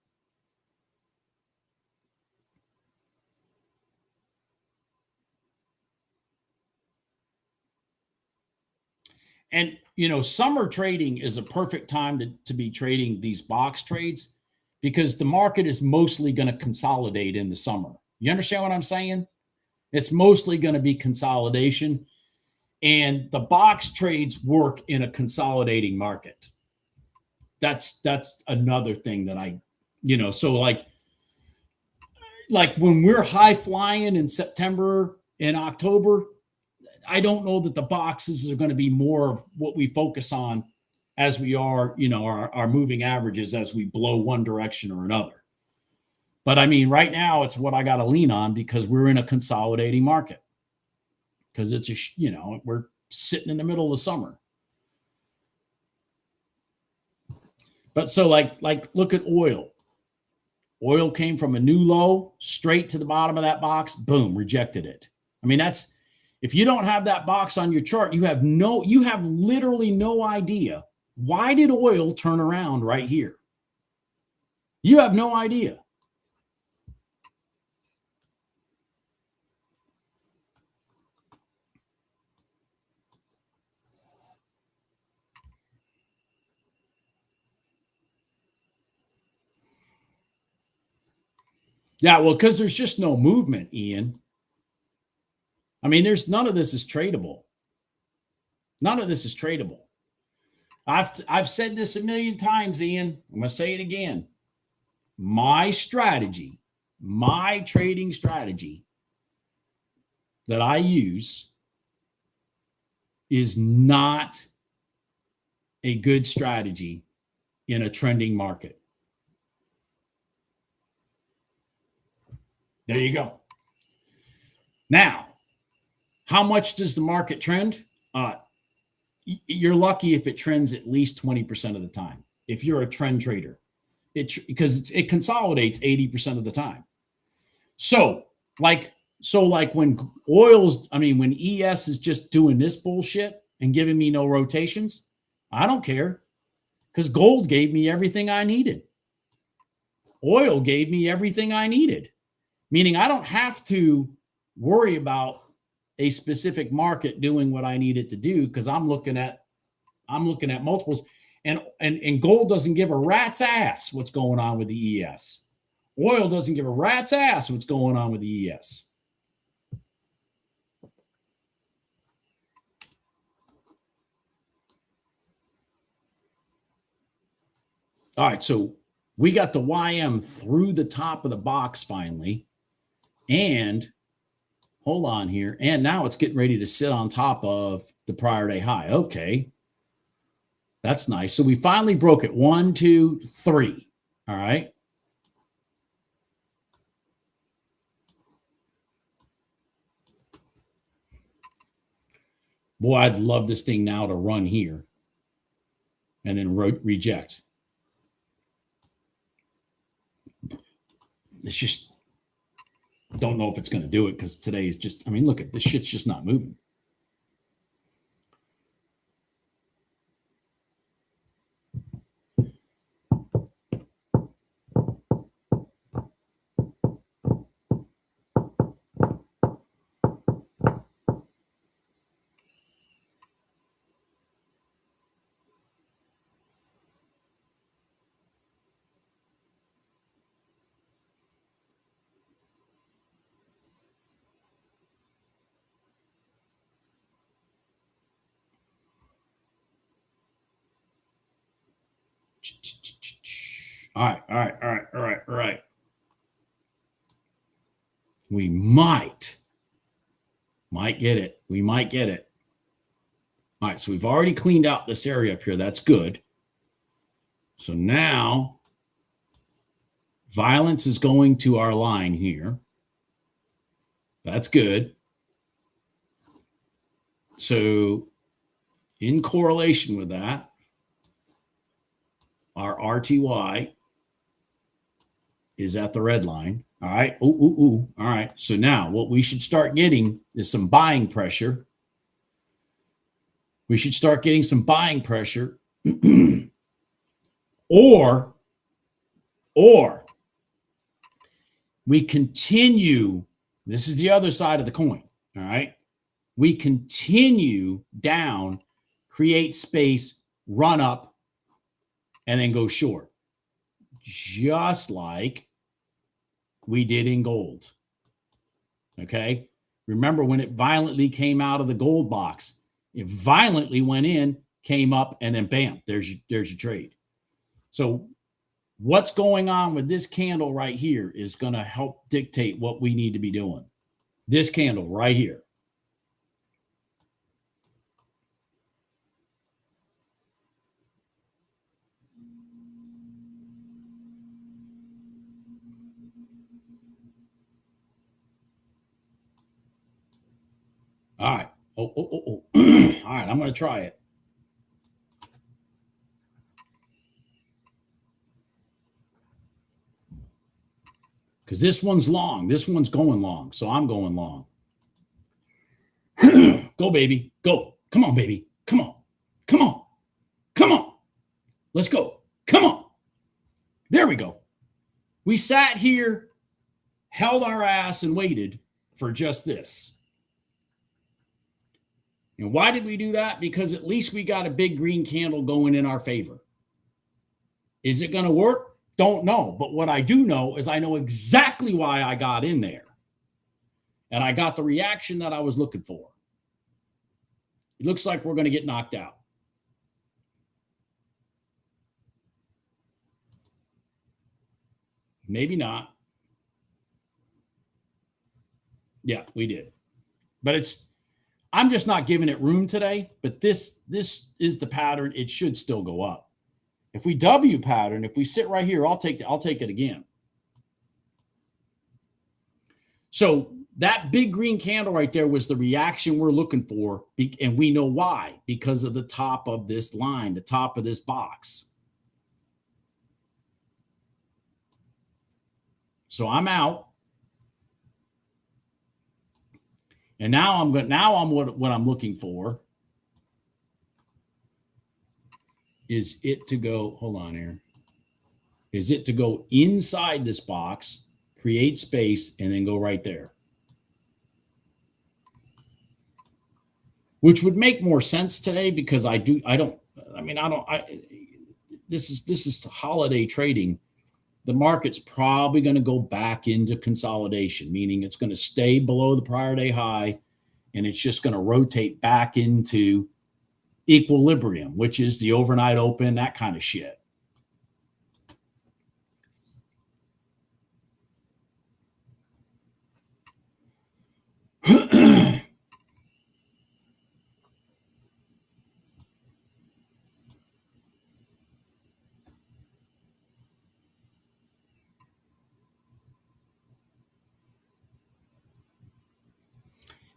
And, summer trading is a perfect time to be trading these box trades because the market is mostly going to consolidate in the summer. You understand what I'm saying? It's mostly going to be consolidation. And the box trades work in a consolidating market. That's another thing that so like when we're high flying in September and October, I don't know that the boxes are going to be more of what we focus on as we are, our moving averages as we blow one direction or another. But I mean, right now it's what I got to lean on because we're in a consolidating market because it's we're sitting in the middle of the summer. But so like look at oil. Oil came from a new low straight to the bottom of that box, boom, rejected it. I mean, if you don't have that box on your chart, you have literally no idea. Why did oil turn around right here? You have no idea. Yeah, well, because there's just no movement, Ian. I mean, none of this is tradable. None of this is tradable. I've said this a million times, Ian. I'm going to say it again. My strategy, my trading strategy that I use is not a good strategy in a trending market. There you go. Now, how much does the market trend? You're lucky if it trends at least 20% of the time. If you're a trend trader, because it consolidates 80% of the time. So like when when ES is just doing this bullshit and giving me no rotations, I don't care because gold gave me everything I needed. Oil gave me everything I needed, meaning I don't have to worry about a specific market doing what I need it to do because I'm looking at multiples and gold doesn't give a rat's ass what's going on with the ES. Oil doesn't give a rat's ass what's going on with the ES. All right, so we got the YM through the top of the box finally. And hold on here. And now it's getting ready to sit on top of the prior day high. Okay. That's nice. So we finally broke it. 1, 2, 3. All right. Boy, I'd love this thing now to run here and then reject. It's just, don't know if it's going to do it because today is just, I mean, look at this shit's just not moving. All right. We might get it. We might get it. All right, so we've already cleaned out this area up here. That's good. So now violence is going to our line here. That's good. So in correlation with that, our RTY is at the red line. All right. All right. So now what we should start getting is some buying pressure. We should start getting some buying pressure or we continue. This is the other side of the coin. All right. We continue down, create space, run up, and then go short. Just like we did in gold. Okay. Remember when it violently came out of the gold box, it violently went in, came up, and then bam, there's your trade. So what's going on with this candle right here is going to help dictate what we need to be doing. This candle right here. All right. All right, I'm going to try it. Because this one's long. This one's going long. So I'm going long. Go, baby. Go. Come on, baby. Come on. Come on. Come on. Let's go. Come on. There we go. We sat here, held our ass, and waited for just this. And why did we do that? Because at least we got a big green candle going in our favor. Is it going to work? Don't know. But what I do know is I know exactly why I got in there. And I got the reaction that I was looking for. It looks like we're going to get knocked out. Maybe not. Yeah, we did. But I'm just not giving it room today, but this is the pattern. It should still go up. If we W pattern, if we sit right here, I'll take it again. So that big green candle right there was the reaction we're looking for, and we know why, because of the top of this line, the top of this box. So I'm out. And now what I'm looking for is it to go, hold on here, is it to go inside this box, create space, and then go right there. Which would make more sense today because this is holiday trading. The market's probably going to go back into consolidation, meaning it's going to stay below the prior day high, and it's just going to rotate back into equilibrium, which is the overnight open, that kind of shit.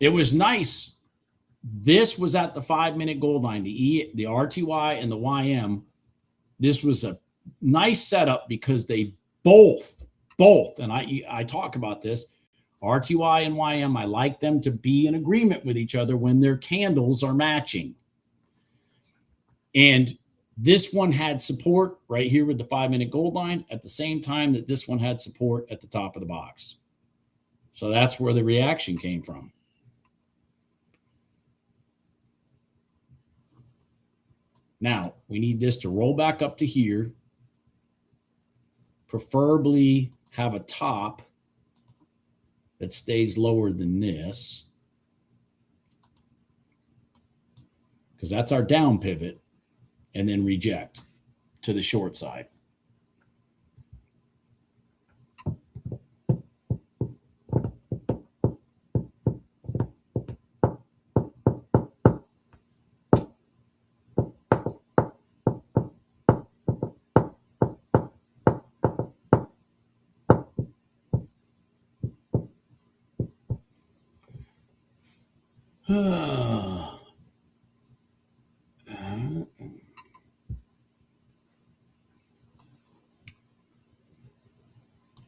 It was nice. This was at the 5-minute gold line, the RTY and the YM. This was a nice setup because they both, and I talk about this, RTY and YM, I like them to be in agreement with each other when their candles are matching. And this one had support right here with the 5-minute gold line at the same time that this one had support at the top of the box. So that's where the reaction came from. Now, we need this to roll back up to here, preferably have a top that stays lower than this, because that's our down pivot, and then reject to the short side.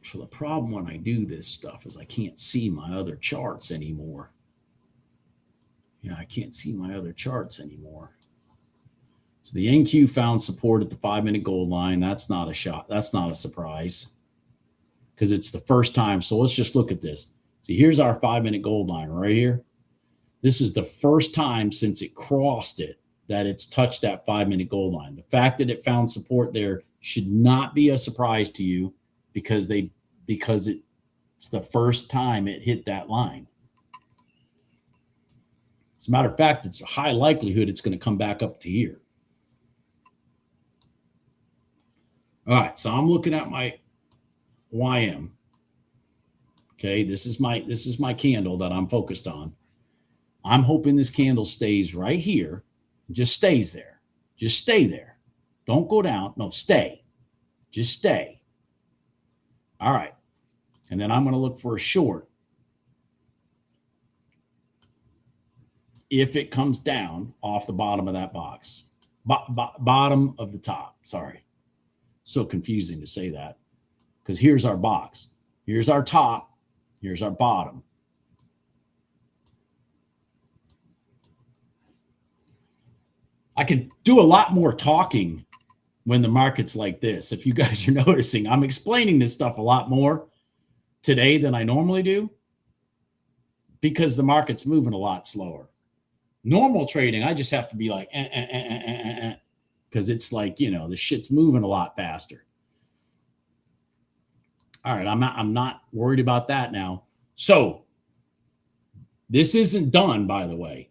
So the problem when I do this stuff is I can't see my other charts anymore. Yeah, I can't see my other charts anymore. So the NQ found support at the 5-minute gold line. That's not a shot. That's not a surprise because it's the first time. So let's just look at this. See, here's our 5-minute gold line right here. This is the first time since it crossed it that it's touched that 5-minute gold line. The fact that it found support there should not be a surprise to you because it's the first time it hit that line. As a matter of fact, it's a high likelihood it's going to come back up to here. All right, so I'm looking at my YM. Okay, this is my candle that I'm focused on. I'm hoping this candle stays right here. Just stays there. Just stay there. Don't go down. No, stay. Just stay. All right. And then I'm going to look for a short. If it comes down off the bottom of that box. Bottom of the top. Sorry. So confusing to say that. Because here's our box. Here's our top. Here's our bottom. I could do a lot more talking when the market's like this. If you guys are noticing, I'm explaining this stuff a lot more today than I normally do because the market's moving a lot slower. Normal trading, I just have to be like, because it's like, the shit's moving a lot faster. All right, I'm not worried about that now. So this isn't done, by the way.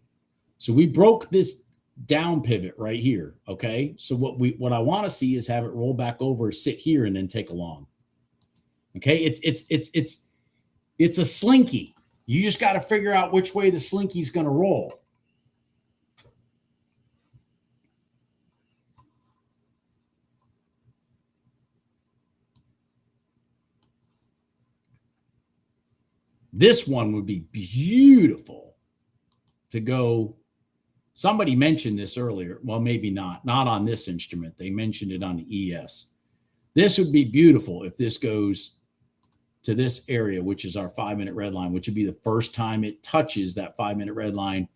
So we broke this down pivot right here. Okay. So what I want to see is have it roll back over, sit here, and then take a long. Okay. It's a slinky. You just got to figure out which way the slinky's going to roll. This one would be beautiful to go. Somebody mentioned this earlier. Well, maybe not on this instrument. They mentioned it on the ES. This would be beautiful if this goes to this area, which is our 5-minute red line, which would be the first time it touches that 5-minute red line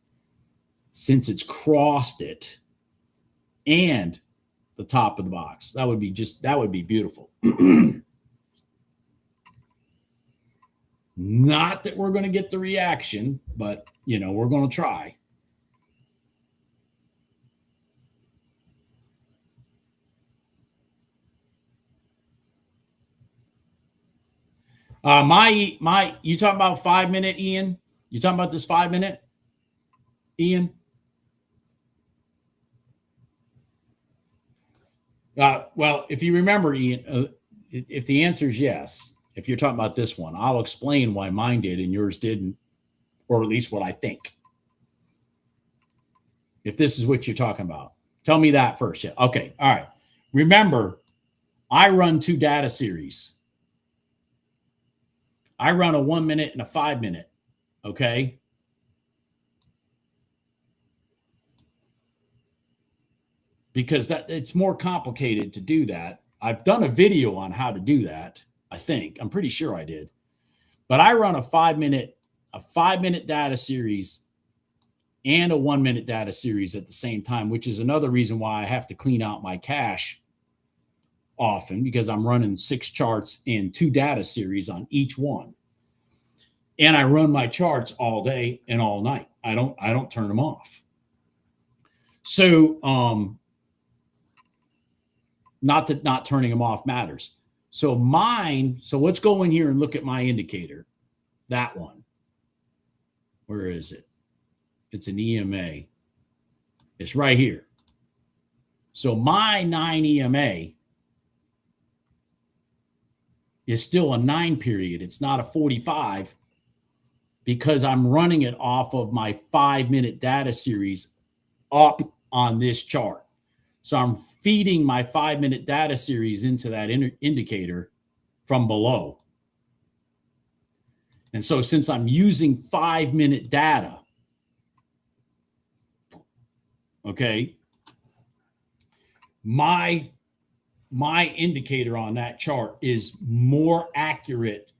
since it's crossed it and the top of the box. That would be beautiful. Not that we're going to get the reaction, but we're going to try. You talking about 5-minute, Ian? You talking about this 5-minute, Ian? Well, if you remember, Ian, if the answer is yes, if you're talking about this one, I'll explain why mine did and yours didn't, or at least what I think. If this is what you're talking about, tell me that first. Yeah. Okay. All right. Remember, I run 2 data series. I run a 1-minute and a 5-minute. Okay. because that it's more complicated to do that. I've done a video on how to do that. I think I'm pretty sure I did, but I run a 5-minute data series and a 1-minute data series at the same time, which is another reason why I have to clean out my cache often, because I'm running 6 charts and 2 data series on each one. And I run my charts all day and all night. I don't turn them off. So not that not turning them off matters. So let's go in here and look at my indicator. That one. Where is it? It's an EMA. It's right here. So my 9 EMA is still a 9 period. It's not a 45 because I'm running it off of my 5-minute data series up on this chart. So I'm feeding my 5-minute data series into that indicator from below. And so since I'm using 5-minute data, okay, my indicator on that chart is more accurate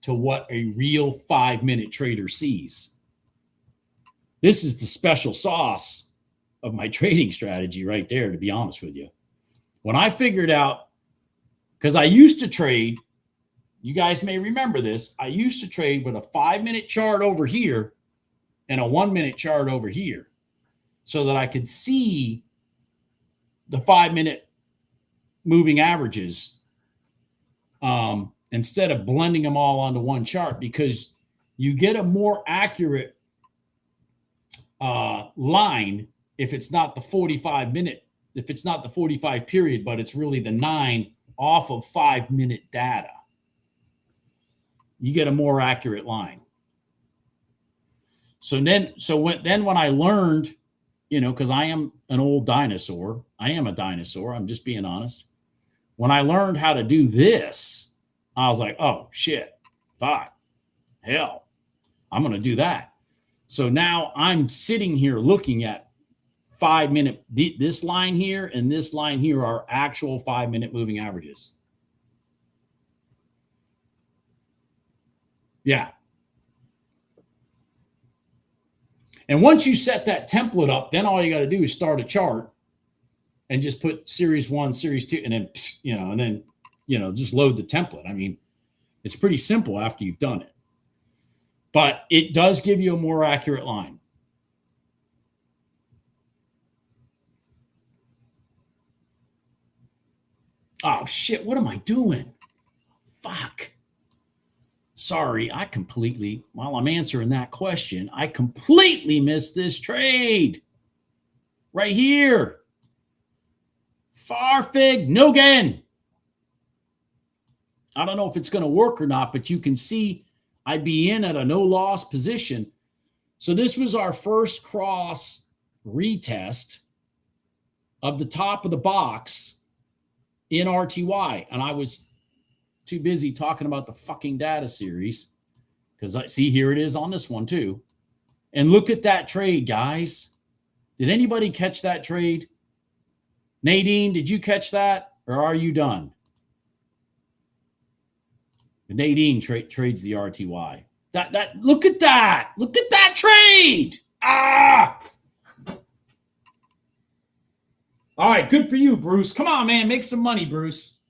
to what a real 5-minute trader sees. This is the special sauce of my trading strategy right there, to be honest with you. When I figured out, because I used to trade, you guys may remember this, I used to trade with a 5-minute chart over here and a 1-minute chart over here so that I could see the 5-minute moving averages instead of blending them all onto one chart, because you get a more accurate line if it's not the 45-minute, if it's not the 45 period, but it's really the 9 off of 5-minute data. You get a more accurate line. So when I learned, because I am an old dinosaur, I am a dinosaur, I'm just being honest. When I learned how to do this, I was like, oh shit, fuck, hell, I'm going to do that. So now I'm sitting here looking at 5-minute, this line here and this line here are actual 5-minute moving averages. Yeah. And once you set that template up, then all you got to do is start a chart and just put series 1, series 2, and then, just load the template. I mean, it's pretty simple after you've done it. But it does give you a more accurate line. Oh, shit, what am I doing? Fuck. Sorry, while I'm answering that question, I completely missed this trade. Right here. Farfig Nogan. I don't know if it's going to work or not, but you can see I'd be in at a no-loss position. So this was our first cross retest of the top of the box in RTY. And I was too busy talking about the fucking data series, because I see here it is on this one too. And look at that trade, guys. Did anybody catch that trade? Nadine, did you catch that, or are you done? Nadine trades the RTY. Look at that. Look at that trade. Ah! All right, good for you, Bruce. Come on, man, make some money, Bruce.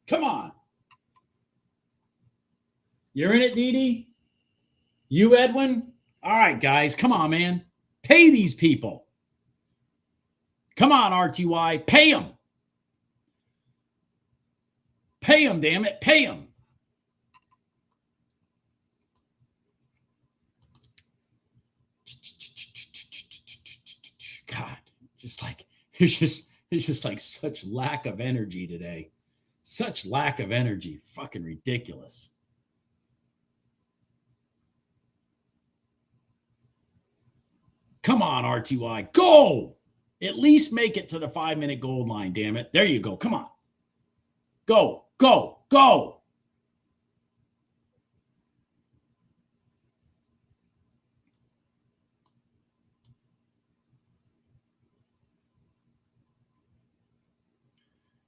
Come on. You're in it, Dee Dee? You, Edwin? All right, guys, come on, man. Pay these people. Come on, RTY. Pay him. Pay him, damn it. Pay him. God, just like it's just like such lack of energy today. Such lack of energy. Fucking ridiculous. Come on, RTY. Go. At least make it to the 5-minute gold line, damn it. There you go. Come on. Go, go, go.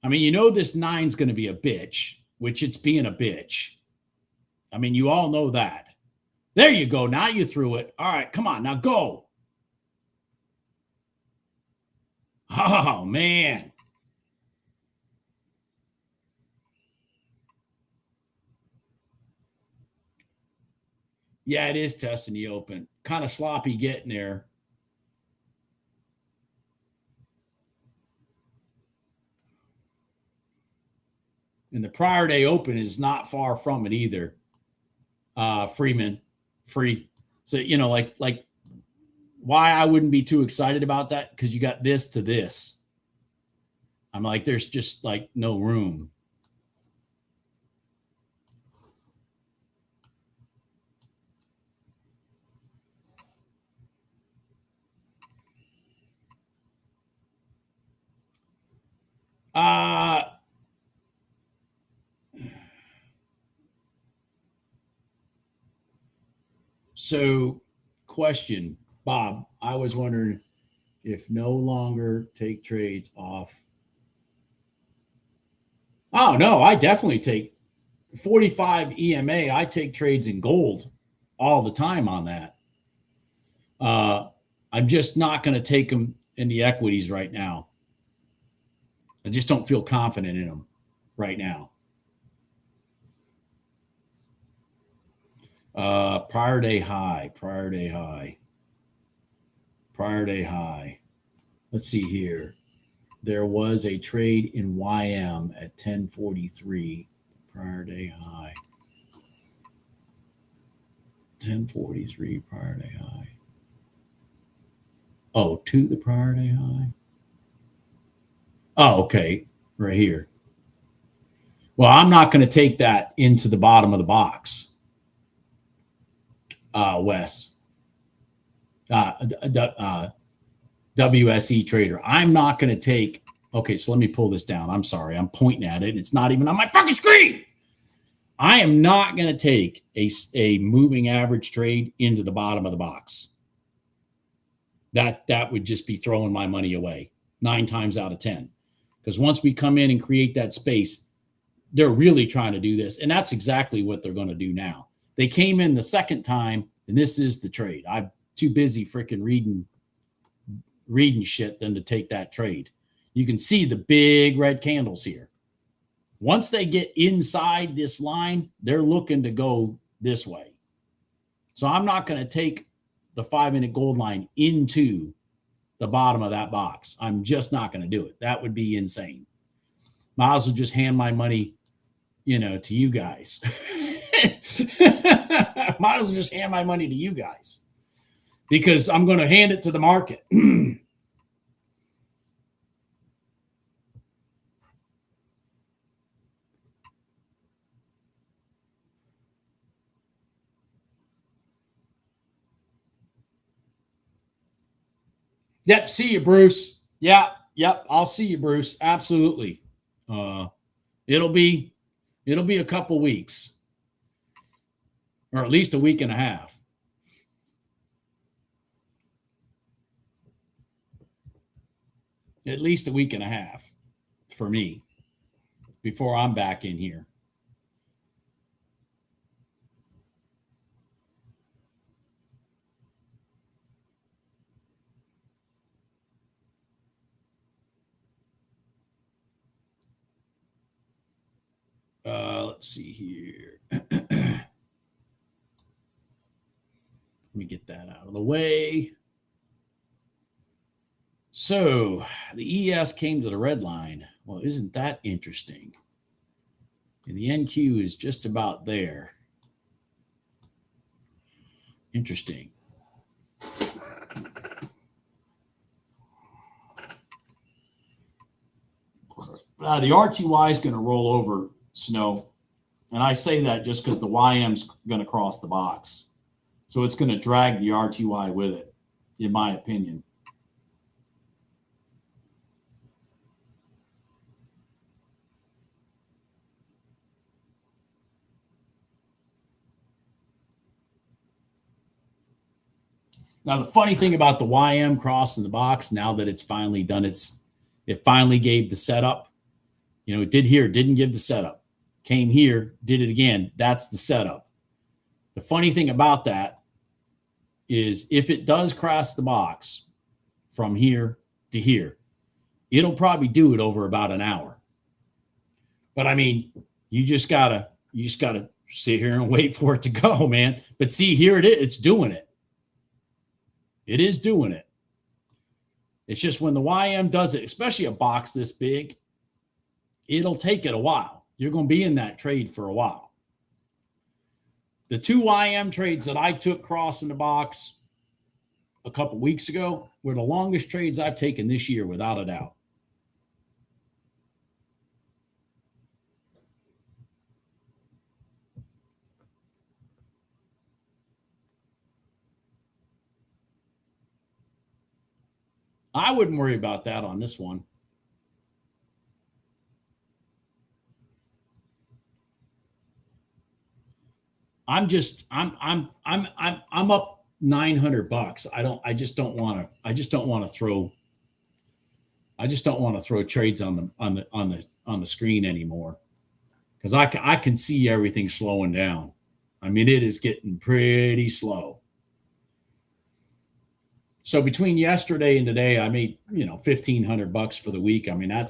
I mean, you know this 9's going to be a bitch, which it's being a bitch. I mean, you all know that. There you go. Now you threw it. All right, come on. Now go. Oh, man. Yeah, it is testing the open. Kind of sloppy getting there. And the prior day open is not far from it either. Freeman, free. So, you know, like why I wouldn't be too excited about that, because you got this to this. I'm like, there's just like no room. So, question, Bob, I was wondering if no longer take trades off. Oh, no, I definitely take 45 EMA. I take trades in gold all the time on that. I'm just not going to take them in the equities right now. I just don't feel confident in them right now. Prior day high. Let's see here. There was a trade in YM at 1043. Prior day high. 1043 prior day high. Oh, to the prior day high. Oh, okay. Right here. Well, I'm not going to take that into the bottom of the box. Wes. WSE trader. I'm not going to take. Okay, so let me pull this down. I'm sorry. I'm pointing at it. And it's not even on my fucking screen. I am not going to take a moving average trade into the bottom of the box. That would just be throwing my money away 9 times out of 10. Because once we come in and create that space, they're really trying to do this. And that's exactly what they're going to do now. They came in the second time, and this is the trade. I'm too busy freaking reading shit than to take that trade. You can see the big red candles here. Once they get inside this line, they're looking to go this way. So I'm not going to take the 5-minute gold line into the bottom of that box. I'm just not going to do it. That would be insane. Might as well just hand my money, to you guys. Might as well just hand my money to you guys, because I'm going to hand it to the market. Yep. See you, Bruce. Yeah. Yep. I'll see you, Bruce. Absolutely. It'll be a couple weeks, or at least a week and a half. At least a week and a half for me before I'm back in here. Let's see here. Let me get that out of the way. So the ES came to the red line. Well, isn't that interesting? And the NQ is just about there. Interesting. The RTY is going to roll over, Snow. And I say that just because the YM's going to cross the box. So it's going to drag the RTY with it, in my opinion. Now, the funny thing about the YM crossing the box, now that it's finally done it finally gave the setup. It did here, didn't give the setup. Came here, did it again. That's the setup. The funny thing about that is if it does cross the box from here to here, it'll probably do it over about an hour. But I mean, you just gotta sit here and wait for it to go, man. But see, here it is. It's doing it. It is doing it. It's just when the YM does it, especially a box this big, it'll take it a while. You're going to be in that trade for a while. The 2 YM trades that I took crossing the box a couple weeks ago were the longest trades I've taken this year, without a doubt. I wouldn't worry about that on this one. I'm up $900. I just don't want to throw trades on the screen anymore, because I can see everything slowing down. I mean, it is getting pretty slow. So between yesterday and today, I made $1,500 for the week. I mean, I'm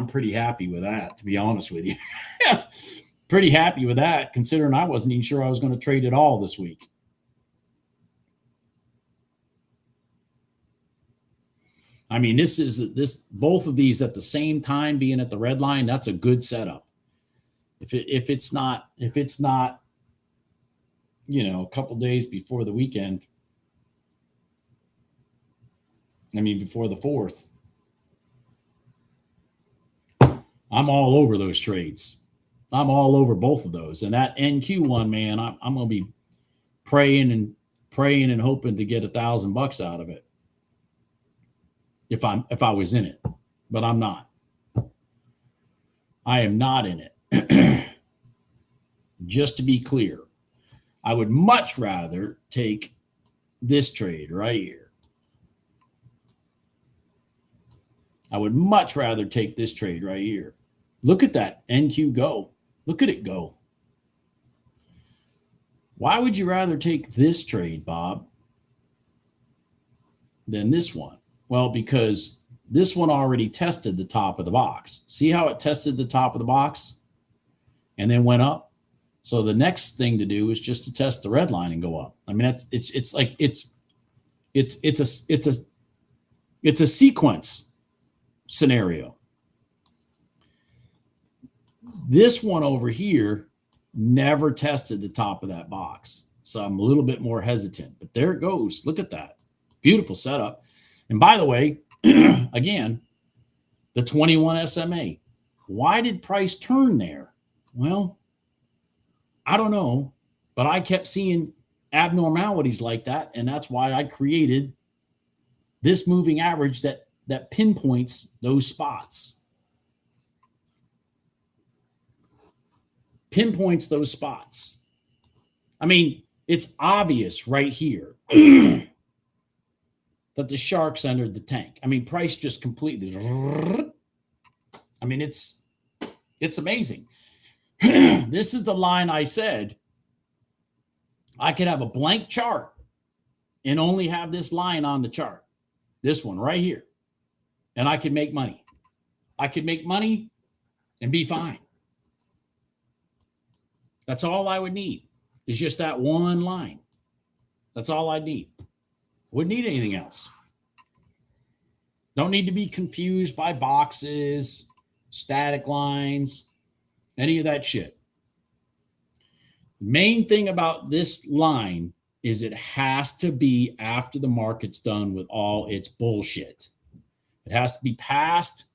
pretty happy with that, to be honest with you. Pretty happy with that, considering I wasn't even sure I was going to trade it all this week. I mean, both of these at the same time being at the red line, that's a good setup. If it's not, a couple days before the weekend, before the 4th, I'm all over those trades. I'm all over both of those. And that NQ one, man, I'm going to be praying and hoping to get $1,000 out of it. If I was in it, but I'm not. I am not in it. Just to be clear, I would much rather take this trade right here. I would much rather take this trade right here. Look at that NQ go. Look at it go. Why would you rather take this trade, Bob, than this one? Well, because this one already tested the top of the box. See how it tested the top of the box and then went up? So the next thing to do is just to test the red line and go up. I mean, it's a sequence scenario. This one over here never tested the top of that box. So I'm a little bit more hesitant, but there it goes. Look at that. Beautiful setup. And by the way, again, the 21 SMA. Why did price turn there? Well, I don't know, but I kept seeing abnormalities like that, and that's why I created this moving average that pinpoints those spots. Pinpoints those spots. I mean, it's obvious right here that the sharks entered the tank. I mean, price just completely. I mean, it's amazing. This is the line I said I could have a blank chart and only have this line on the chart. This one right here. And I could make money. I could make money and be fine. That's all I would need, is just that one line. That's all I need. Wouldn't need anything else. Don't need to be confused by boxes, static lines, any of that shit. The main thing about this line is it has to be after the market's done with all its bullshit. It has to be past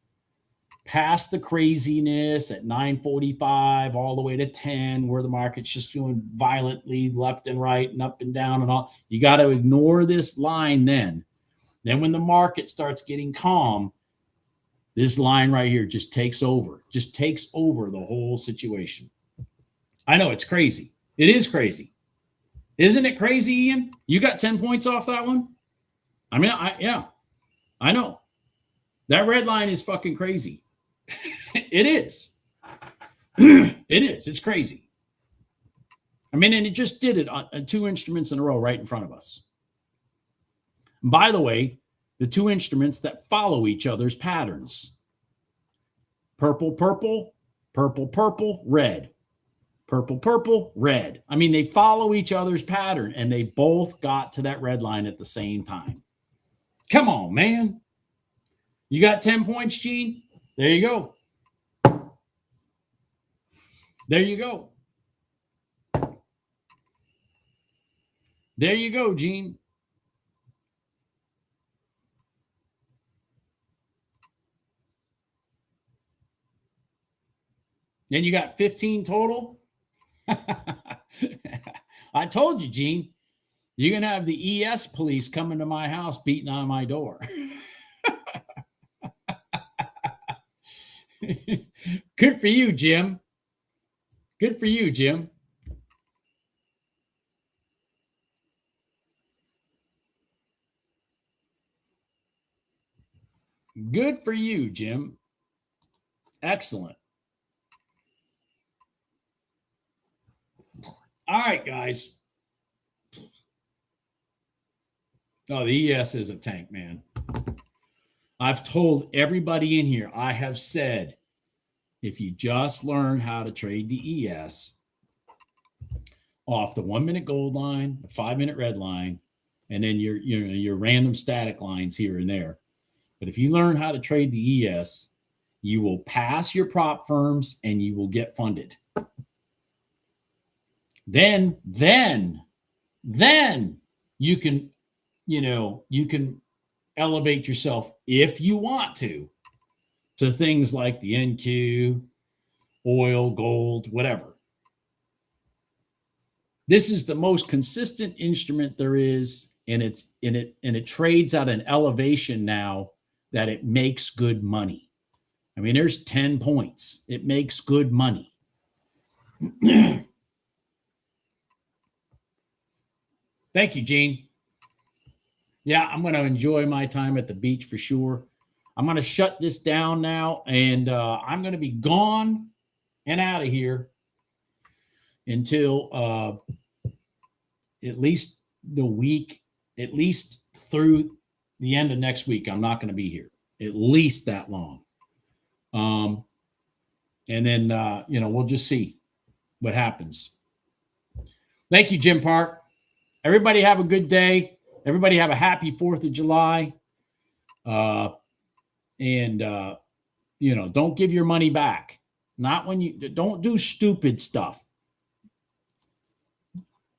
the craziness at 9:45 all the way to 10, where the market's just doing violently left and right and up and down and all. You got to ignore this line then. Then when the market starts getting calm, this line right here just takes over the whole situation. I know it's crazy. It is crazy. Isn't it crazy, Ian? You got 10 points off that one? I mean, I know. That red line is fucking crazy. It is. It is. It's crazy. I mean, and it just did it on 2 instruments in a row right in front of us. And by the way, the 2 instruments that follow each other's patterns. Purple, purple, purple, purple, red. Purple, purple, red. I mean, they follow each other's pattern, and they both got to that red line at the same time. Come on, man. You got 10 points, Gene? There you go. There you go. There you go, Gene. Then you got 15 total. I told you, Gene, you're going to have the ES police coming to my house beating on my door. Good for you, Jim. Good for you, Jim. Good for you, Jim. Excellent. All right, guys. Oh, the ES is a tank, man. I've told everybody in here, I have said, if you just learn how to trade the ES off the 1 minute gold line, the 5 minute red line, and then your random static lines here and there. But if you learn how to trade the ES, you will pass your prop firms and you will get funded. Then you can, you can elevate yourself if you want to things like the NQ, oil, gold, whatever. This is the most consistent instrument there is, and it trades at an elevation now that it makes good money. I mean, there's 10 points. It makes good money. Thank you, Gene. Yeah, I'm going to enjoy my time at the beach for sure. I'm going to shut this down now, and I'm going to be gone and out of here until at least the week, at least through the end of next week. I'm not going to be here at least that long. And then, we'll just see what happens. Thank you, Jim Park. Everybody have a good day. Everybody have a happy 4th of July. Don't give your money back. Not when don't do stupid stuff.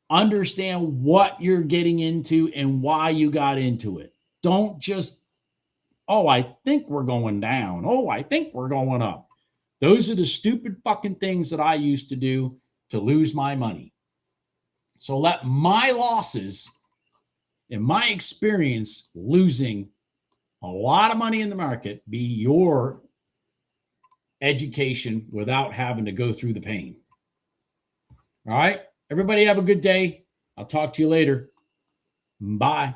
Understand what you're getting into and why you got into it. Don't just, I think we're going down. I think we're going up. Those are the stupid fucking things that I used to do to lose my money. So let my losses and my experience losing a lot of money in the market be your education without having to go through the pain. All right. Everybody have a good day. I'll talk to you later. Bye.